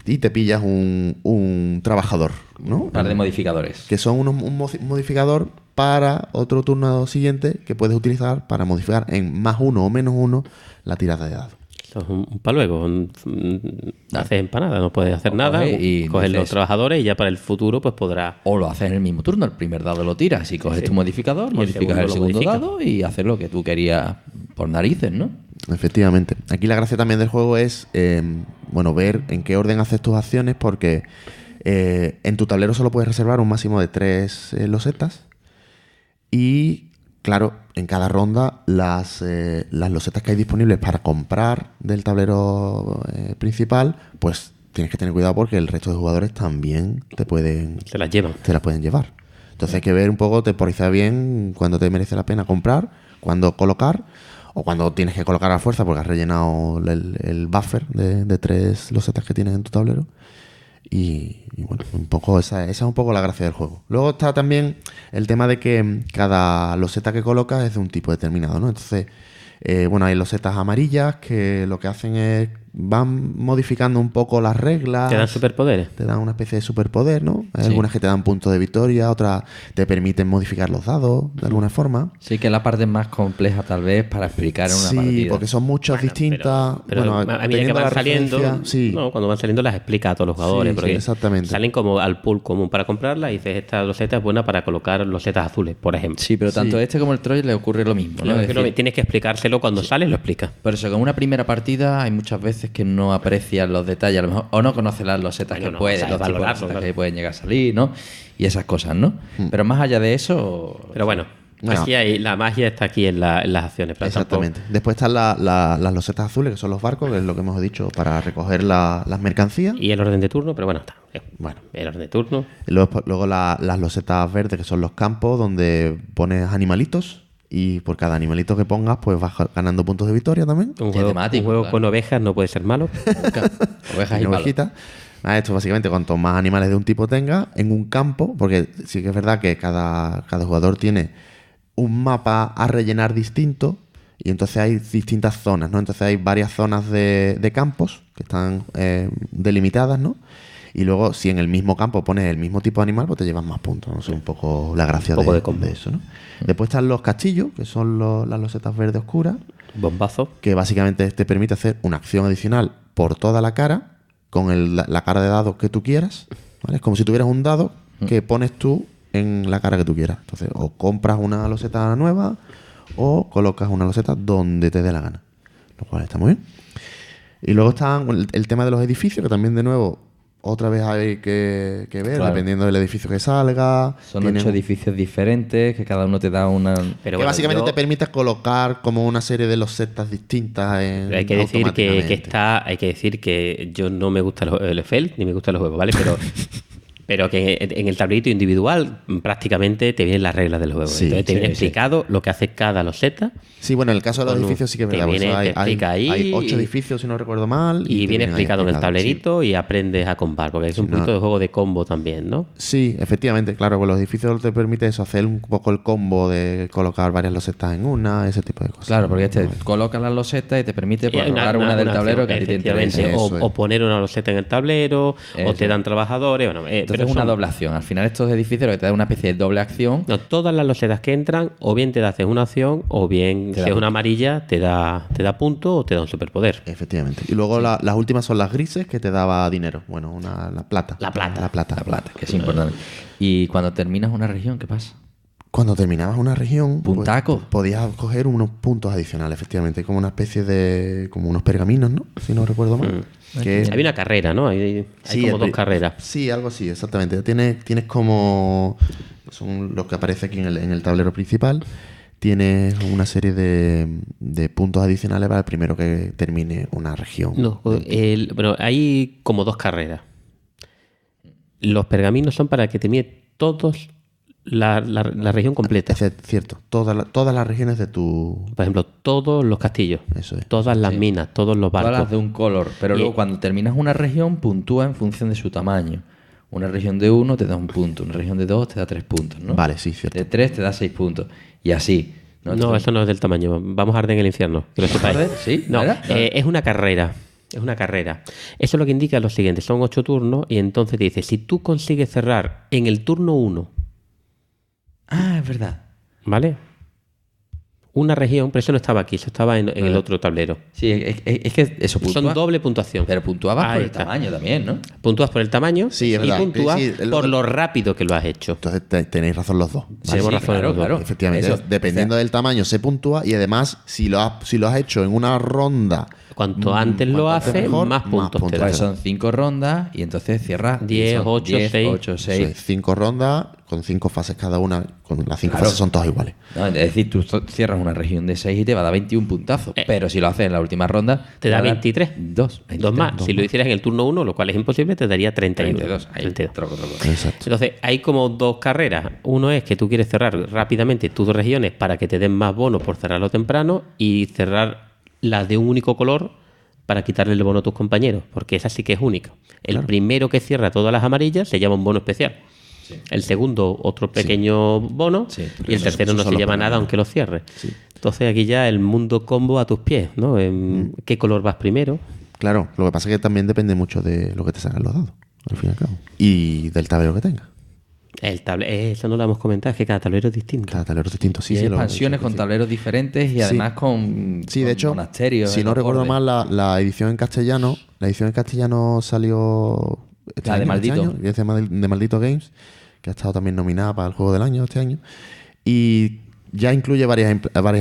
y te pillas un trabajador, ¿no? Un par de modificadores. Que son un modificador para otro turno siguiente que puedes utilizar para modificar en más 1 o menos 1 la tirada de dados. Eso es para luego. Haces empanada, no puedes hacer nada. Y coges los trabajadores y ya para el futuro pues podrás... O lo haces en el mismo turno, el primer dado lo tiras y coges tu modificador, modificas el segundo dado y haces lo que tú querías por narices, ¿no? Efectivamente. Aquí la gracia también del juego es ver en qué orden haces tus acciones, porque en tu tablero solo puedes reservar un máximo de 3 losetas y... Claro, en cada ronda las losetas que hay disponibles para comprar del tablero principal, pues tienes que tener cuidado porque el resto de jugadores también te las pueden llevar. Entonces hay que ver un poco, temporizar bien cuando te merece la pena comprar, cuando colocar, o cuando tienes que colocar a fuerza porque has rellenado el buffer de 3 losetas que tienes en tu tablero. Y bueno, un poco esa es un poco la gracia del juego. Luego está también el tema de que cada loseta que colocas es de un tipo determinado, ¿no? Entonces, hay losetas amarillas que lo que hacen es van modificando un poco las reglas. Te dan superpoderes. Te dan una especie de superpoder, ¿no? Hay algunas que te dan puntos de victoria, otras te permiten modificar los dados de alguna forma. Sí, que es la parte más compleja tal vez para explicar en una partida. Sí, porque son muchas distintas. Pero a medida que van saliendo, cuando van saliendo las explica a todos los jugadores. Porque exactamente. Salen como al pool común para comprarla y dices, esta loseta es buena para colocar losetas azules, por ejemplo. Sí, pero tanto como el Troy le ocurre lo mismo, ¿no? Tienes que explicárselo cuando sale, lo explica. Por eso, con una primera partida hay muchas veces que no aprecias los detalles, a lo mejor, o no conoces las losetas que pueden, los tipos que pueden llegar a salir, ¿no? Y esas cosas, ¿no? Pero más allá de eso... Pero bueno, Bueno, La magia está aquí en las acciones. Pero exactamente. Después están las losetas azules, que son los barcos, que es lo que hemos dicho, para recoger las mercancías. Y el orden de turno, pero bueno, está. Bueno. El orden de turno. Y luego las losetas verdes, que son los campos, donde pones animalitos. Y por cada animalito que pongas, pues vas ganando puntos de victoria también. Un juego claro. con ovejas no puede ser malo. Nunca. Ovejas y palos. ovejitas. Esto básicamente, cuanto más animales de un tipo tenga en un campo, porque sí que es verdad que cada jugador tiene un mapa a rellenar distinto y entonces hay distintas zonas, ¿no? Entonces hay varias zonas de campos que están delimitadas, ¿no? Y luego, si en el mismo campo pones el mismo tipo de animal, pues te llevas más puntos, ¿no? Es un poco la gracia de eso, ¿no? Después están los castillos, que son las losetas verde oscuras, Bombazo. que básicamente te permite hacer una acción adicional por toda la cara, con la cara de dados que tú quieras, ¿vale? Es como si tuvieras un dado que pones tú en la cara que tú quieras. Entonces, o compras una loseta nueva o colocas una loseta donde te dé la gana, lo cual está muy bien. Y luego está el tema de los edificios, que también, de nuevo, otra vez hay que ver, Claro. dependiendo del edificio que salga. Son Tienen- 8 edificios diferentes, que cada uno te da una... Pero que bueno, básicamente yo- te permite colocar como una serie de losetas distintas en Hay que decir automáticamente. hay que decir que yo no me gusta el Eiffel ni me gustan los juegos, ¿vale? Pero que en el tablerito individual prácticamente te vienen las reglas del juego. Sí, Entonces te viene sí. explicado lo que hace cada loseta Sí, bueno, en el caso de los Con un- edificios sí que es te verdad. Por viene, eso te explica ahí hay 8 y- edificios, si no recuerdo mal. y te viene vienen ahí explicado en el explicados, tablerito y aprendes a combar, porque es un no. poquito de juego de combo también, ¿no? Sí, efectivamente, claro, con los edificios te permite eso, hacer un poco el combo de colocar varias losetas en una, ese tipo de cosas. Claro, porque colocas las losetas y te permite Y hay robar una del tablero que a ti te efectivamente, interesa. Eso es. o poner una loseta en el tablero, o Eso. te dan trabajadores. Bueno, Entonces pero es una son- doble acción. Al final estos edificios lo que te da una especie de doble acción. No, todas las losetas que entran, o bien te haces una acción, o bien, Te si da es una amarilla, te da punto o te da un superpoder. Efectivamente. Y luego las últimas son las grises, que te daba dinero. Bueno, la plata. La plata. La plata. La plata, que es importante. Y cuando terminas una región, ¿qué pasa? Cuando terminabas una región, pues, Puntaco. podías coger unos puntos adicionales, efectivamente, como una especie de, como unos pergaminos, ¿no? Si no recuerdo mal. Que Hay una carrera, ¿no? Hay sí, como dos carreras. Sí, algo así, exactamente. Tienes como, son los que aparece aquí en el tablero principal. Tienes una serie de puntos adicionales para el primero que termine una región. No, bueno, hay como dos carreras. Los pergaminos son para que termine todos la región completa. Es cierto, todas las regiones de tu... Por ejemplo, todos los castillos, Eso es. todas las minas, todos los Todas barcos. las de un color. Pero Y- luego cuando terminas una región, puntúa en función de su tamaño. Una región de 1 te da 1 punto. Una región de 2 te da 3 puntos, ¿no? Vale, sí, cierto. De 3 te da 6 puntos. Y así. No, Entonces, eso no es del tamaño. Vamos a arder en el infierno. Que lo sepáis. ¿Arder? ¿Sí? No, ¿Era? es una carrera. Es una carrera. Eso lo que indica es lo siguiente. Son 8 turnos y entonces te dice, si tú consigues cerrar en el turno 1, Ah, es verdad. ¿vale? Una región, pero eso no estaba aquí, eso estaba en el otro tablero. Sí, es que eso puntúa. Son doble puntuación. Pero puntuabas Ahí por el está. tamaño también, ¿no? Puntúas por el tamaño Sí, es y verdad. puntúas Sí, por lo rápido que lo has hecho. Entonces tenéis razón los dos. Tenemos razón claro, los dos. claro. Efectivamente, Eso, dependiendo del tamaño se puntúa y además si lo has hecho en una ronda Cuanto antes lo cuanto antes haces, mejor, más puntos te da. Pues son 5 rondas y entonces cierras 10, 8, 6. 8, eso es 6. 5 rondas con 5 fases cada una, con las 5 Claro. fases son todas iguales. No, es decir, tú cierras una región de 6 y te va a dar 21 puntazos. Pero si lo haces en la última ronda, Te da va a dar 23. 2. Dos más. Si lo hicieras en el turno 1, lo cual es imposible, te daría 31. 32. Ahí, 32. troco. Exacto. Entonces, hay como dos carreras. Uno es que tú quieres cerrar rápidamente tus regiones para que te den más bonos por cerrarlo temprano y cerrar las de un único color para quitarle el bono a tus compañeros, porque esa sí que es única. El primero que cierra todas las amarillas se llama un bono especial. El segundo, otro pequeño bono. Sí, Y el tercero esos no son se los llama nada pergaminos. aunque lo cierre. Entonces, aquí ya el mundo combo a tus pies, ¿no? ¿Qué color vas primero? Claro, lo que pasa es que también depende mucho de lo que te salgan los dados, al fin y al cabo. Y del tablero que tengas. Eso no lo hemos comentado, es que cada tablero es distinto. Cada tablero es distinto. Sí, y hay sí, lo- expansiones sí, con sí. tableros diferentes y además con, Sí, de con hecho, monasterios. si en no los recuerdo bordes. mal, la edición en castellano salió este La de año, Maldito. este año, que es de Maldito Games, que ha estado también nominada para el juego del año este año. Y ya incluye varias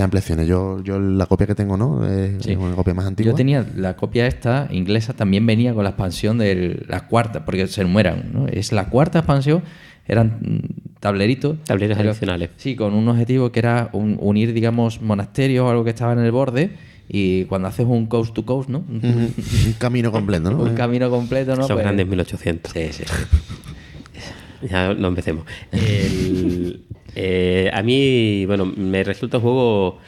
ampliaciones. Yo la copia que tengo, ¿no? Es Sí. una copia más antigua. Yo tenía la copia esta inglesa, también venía con la expansión de la cuarta, porque se enumeran, ¿no? Es la cuarta expansión, eran tablerito. Tableros pero- adicionales. Sí, con un objetivo que era unir, digamos, monasterios o algo que estaba en el borde. Y cuando haces un coast to coast, ¿no? Un camino completo, ¿no? Un camino completo, ¿no? Son Pues- grandes 1800. Sí, sí. Ya no empecemos. A mí, bueno, me resulta un juego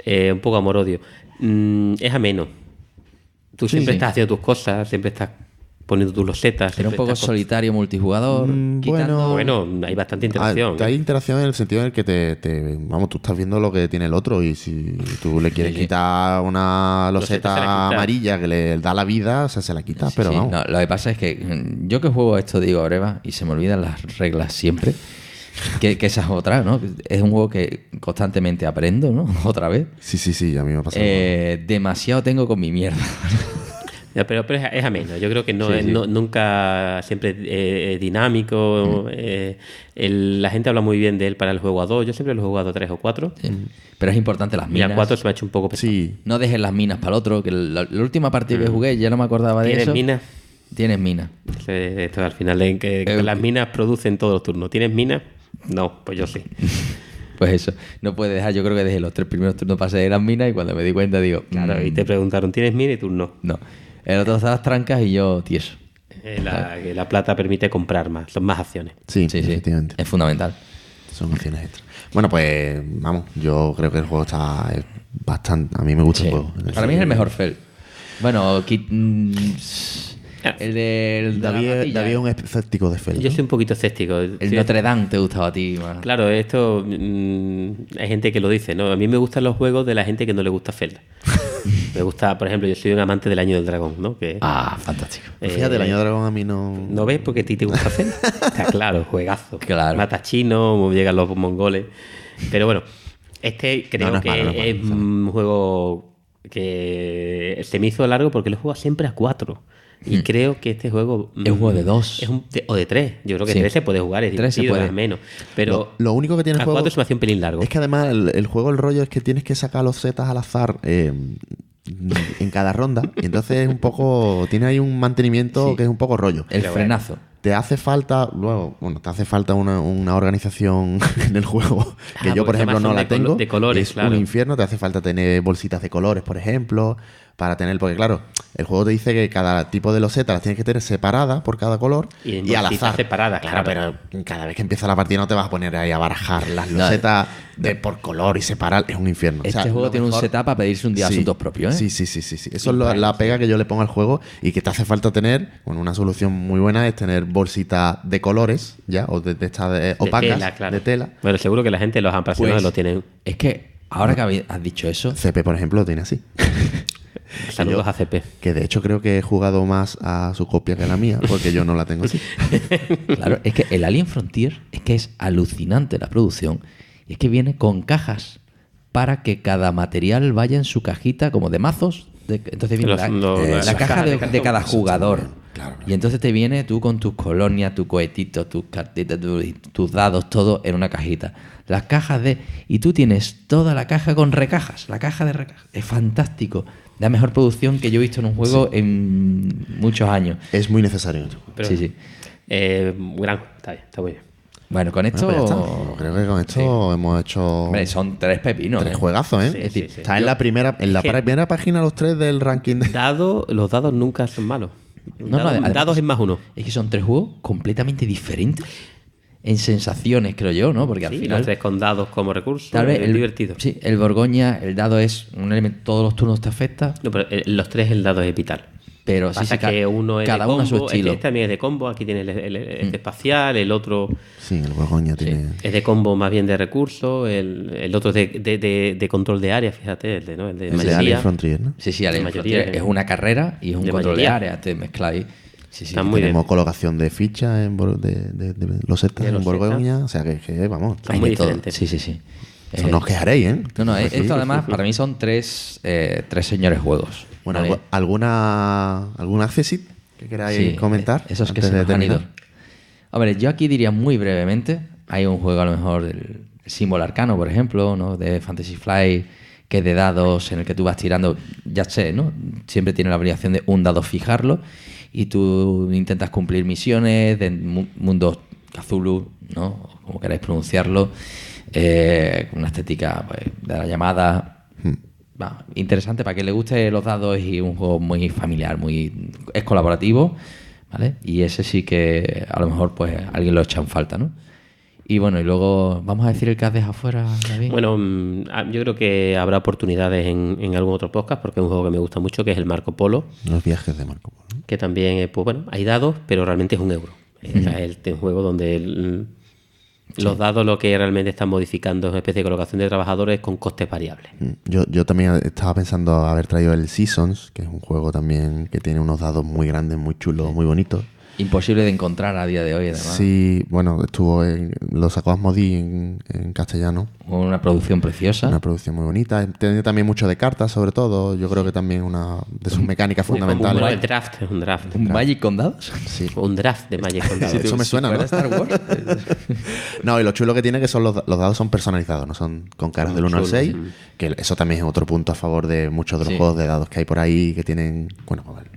un poco amor-odio. Es ameno. Tú Sí, siempre sí. estás haciendo tus cosas, siempre estás poniendo tus losetas. Era un siempre poco estás solitario multijugador. quitando... Bueno, hay bastante interacción. Hay interacción en el sentido en el que vamos, tú estás viendo lo que tiene el otro y si tú le quieres Sí. quitar una Loseta se la loseta quita. amarilla que le da la vida, o sea, se la quita, Sí, pero sí. vamos. No, lo que pasa es que yo que juego esto digo, Breva, y se me olvidan las reglas siempre. Que esa es otra, ¿no? Es un juego que constantemente aprendo, ¿no? Otra vez. Sí, a mí me pasa. Demasiado tengo con mi mierda. Ya, pero es ameno. Yo creo que no Sí, es sí. nunca siempre es dinámico. La gente habla muy bien de él para el juego a 2. Yo siempre lo he jugado a 3 o 4. Pero es importante las Y minas. a 4 se me ha hecho un poco pesado. Sí, No dejes las minas para el otro, que la última partida que jugué ya no me acordaba de ¿Tienes eso. minas? Tienes minas. Esto al final de que las minas producen todos los turnos. ¿Tienes minas? No, pues yo sí. Pues eso, no puedes dejar, yo creo que desde los 3 primeros turnos pasé de las minas y cuando me di cuenta digo, Claro, y te preguntaron, ¿tienes mina? Y tú no. no. El otro está las trancas y yo tieso. Que la plata permite comprar más, son más acciones. sí, Sí, sí, efectivamente. es fundamental. Son acciones extras. Bueno, pues vamos, yo creo que el juego está bastante. A mí me gusta Sí. el juego. Para mí es el mejor Fel. Bueno, el del David es un escéptico de Fel. Yo soy un poquito escéptico. El Sí, Notre Dame te gustaba a ti más. Claro, esto hay gente que lo dice, ¿no? A mí me gustan los juegos de la gente que no le gusta Zelda. Me gusta, por ejemplo, yo soy un amante del Año del Dragón, ¿no? Que, Fantástico. Fíjate, el año dragón a mí no. ¿no ves? Porque a ti te gusta Zelda. Está claro, juegazo. Claro. Mata chinos, llegan los mongoles. Pero bueno, este creo No es que malo, no es malo, es está bien. un juego que se me hizo largo porque lo he jugado siempre a 4. Y creo que este juego... Es un juego de 2. O de 3. Yo creo que Sí. 3 se puede jugar, es 3 se divertido, puede. es menos. Pero Lo único que tiene el a juego 4 se me hacía un pelín largo. es que además el juego, el rollo es que tienes que sacar los zetas al azar en cada ronda. Y entonces es un poco. Tiene ahí un mantenimiento Sí. que es un poco rollo. El Pero frenazo. Te hace falta, luego, bueno, te hace falta una organización en el juego que yo, por porque ejemplo, además no son la de tengo. de colores, es claro. un infierno, te hace falta tener bolsitas de colores, por ejemplo, para tener, porque claro, el juego te dice que cada tipo de loseta las tienes que tener separadas por cada color Y en y al bolsitas azar. separadas, claro, claro. pero cada vez que empieza la partida no te vas a poner ahí a barajar las losetas por color y separar, es un infierno. O Este sea, juego lo tiene un mejor- setup para pedirse un día Sí. asuntos propios, ¿eh? Sí. Eso es la pega que yo le pongo al juego y que te hace falta tener, bueno, una solución muy buena es tener bolsitas de colores, ¿ya? O de estas opacas, tela, claro. de tela. Bueno, seguro que la gente, los apasionados, Pues, lo tienen. Es que ahora que has dicho eso, CP, por ejemplo, lo tiene así. Saludos yo- a CP. Que de hecho creo que he jugado más a su copia que a la mía, porque yo no la tengo así. claro, es que el Alien Frontier es que es alucinante la producción. Y es que viene con cajas para que cada material vaya en su cajita como de mazos. Entonces viene la las caja cajas de de cartón. cada jugador. Claro. Y entonces te viene tú con tus colonias, tu cohetito, tus cartitas, tus dados, todo en una cajita. Las cajas de... Y tú tienes toda la caja con recajas. La caja de recajas. Es fantástico. La mejor producción que yo he visto en un juego en muchos años. Es muy necesario. Pero, Sí, sí. Gran, está bien, está muy bien. Bueno, con esto... Bueno, pues ya está. Creo que con esto hemos hecho Hombre, son 3 pepinos. tres juegazos, ¿eh? Sí, es decir, sí, sí. está en la primera primera página los tres del ranking. Los dados nunca son malos. No, dados, además- es más uno. Es que son 3 juegos completamente diferentes en sensaciones, creo yo, ¿no? Porque al Sí, final... los 3 con dados como recurso. Tal vez es divertido. Sí, el Borgoña, el dado es un elemento, todos los turnos te afecta, No, pero los 3 el dado es vital. pero sí, Pasa sí, que uno es cada de uno a su combo, estilo. este también es de combo, aquí tiene el espacial, el otro Sí, el Borgoña tiene. es de combo más bien de recursos, el otro es de control de área, fíjate, el de El de mayoría. Alien Frontier, ¿no? Sí, sí, Alien La Frontier mayoría, es una carrera y es un de control de mayoría. área, te mezcláis. Sí, sí. Está muy Tenemos bien. colocación de fichas de losetas De en losetas. Borgoña. O sea que vamos. Está Hay muy de todo. diferente. Sí, sí, sí. Eso no os quejaréis, ¿eh? No, Aquí. esto además para mí son tres señores juegos. Bueno, ¿Vale? ¿algún accessit que queráis Sí, comentar? esos que antes se de nos han ido. terminar? Hombre, yo aquí diría muy brevemente, hay un juego a lo mejor del símbolo arcano, por ejemplo, ¿no? De Fantasy Flight, que es de dados en el que tú vas tirando, ya sé, ¿no? Siempre tiene la obligación de un dado fijarlo y tú intentas cumplir misiones de mundos Cthulhu, ¿no? Como queráis pronunciarlo, con una estética pues, de la llamada. Interesante para quien le guste los dados y un juego muy familiar, es colaborativo, ¿vale? Y ese sí que a lo mejor pues alguien lo echa en falta, ¿no? Y bueno, y luego, ¿vamos a decir el que has dejado fuera, David? Bueno, yo creo que habrá oportunidades en algún otro podcast, porque es un juego que me gusta mucho, que es el Marco Polo. Los viajes de Marco Polo. Que también, pues bueno, hay dados, pero realmente es €1. O sea, es un juego donde los dados lo que realmente están modificando es una especie de colocación de trabajadores con costes variables. Yo también estaba pensando haber traído el Seasons, que es un juego también que tiene unos dados muy grandes, muy chulos, muy bonitos. Imposible de encontrar a día de hoy, además. Sí, bueno, lo sacó Asmodee en castellano. Una producción preciosa. Una producción muy bonita. Tiene también mucho de cartas, sobre todo. Yo creo que también una de sus mecánicas fundamentales. El draft, es un draft. ¿Un Magic con dados? Sí. Un draft de Magic con dados. Eso me suena, ¿no? Star Wars. No, y lo chulo que tiene que son los dados son personalizados, no son con caras del 1 al 6, que eso también es otro punto a favor de muchos de los juegos de dados que hay por ahí, que tienen,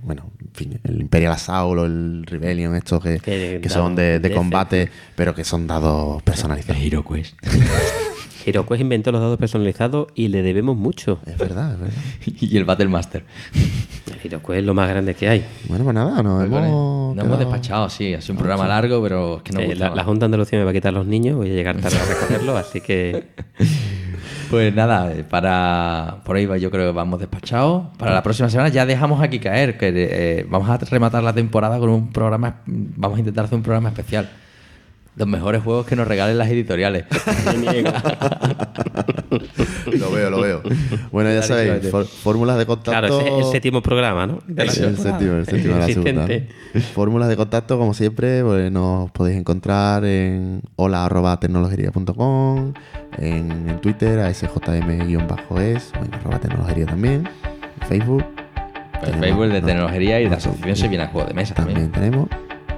bueno, en fin, el Imperial Assault o el Rebellion, estos que son de combate, pero que son dados personalizados. HeroQuest. HeroQuest inventó los dados personalizados y le debemos mucho. Es verdad, es verdad. Y el Battlemaster. El HeroQuest es lo más grande que hay. Bueno, pues nada, nos hemos despachado, sí. Ha sido un programa largo, pero es que no la Junta de Andalucía me va a quitar los niños, voy a llegar tarde a recogerlos, así que... Pues nada, por ahí yo creo que vamos despachados. Para la próxima semana ya dejamos aquí caer, que vamos a rematar la temporada con un programa, vamos a intentar hacer un programa especial. Los mejores juegos que nos regalen las editoriales. Lo veo. Bueno, ya sabéis, fórmulas de contacto. Claro, ese es el séptimo programa, ¿no? El séptimo de la segunda, ¿no? Fórmulas de contacto, como siempre, pues nos podéis encontrar en hola@tecnologería.com, en Twitter a sjm_es, o en @tecnologería también, en Facebook. El Facebook de Tecnologería y de la Asociación Sevillana Juegos de Mesa también tenemos.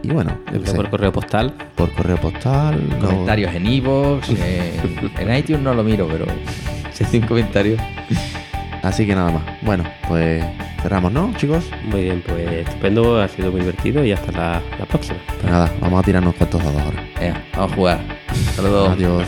Y bueno, por correo postal. Por correo postal. Comentarios en iVoox, en iTunes no lo miro, pero si hay un comentario. Así que nada más. Bueno, pues cerramos, ¿no, chicos? Muy bien, pues estupendo, ha sido muy divertido y hasta la próxima. Pues nada, vamos a tirarnos cuantos dados ahora. Vamos a jugar. Saludos. Adiós.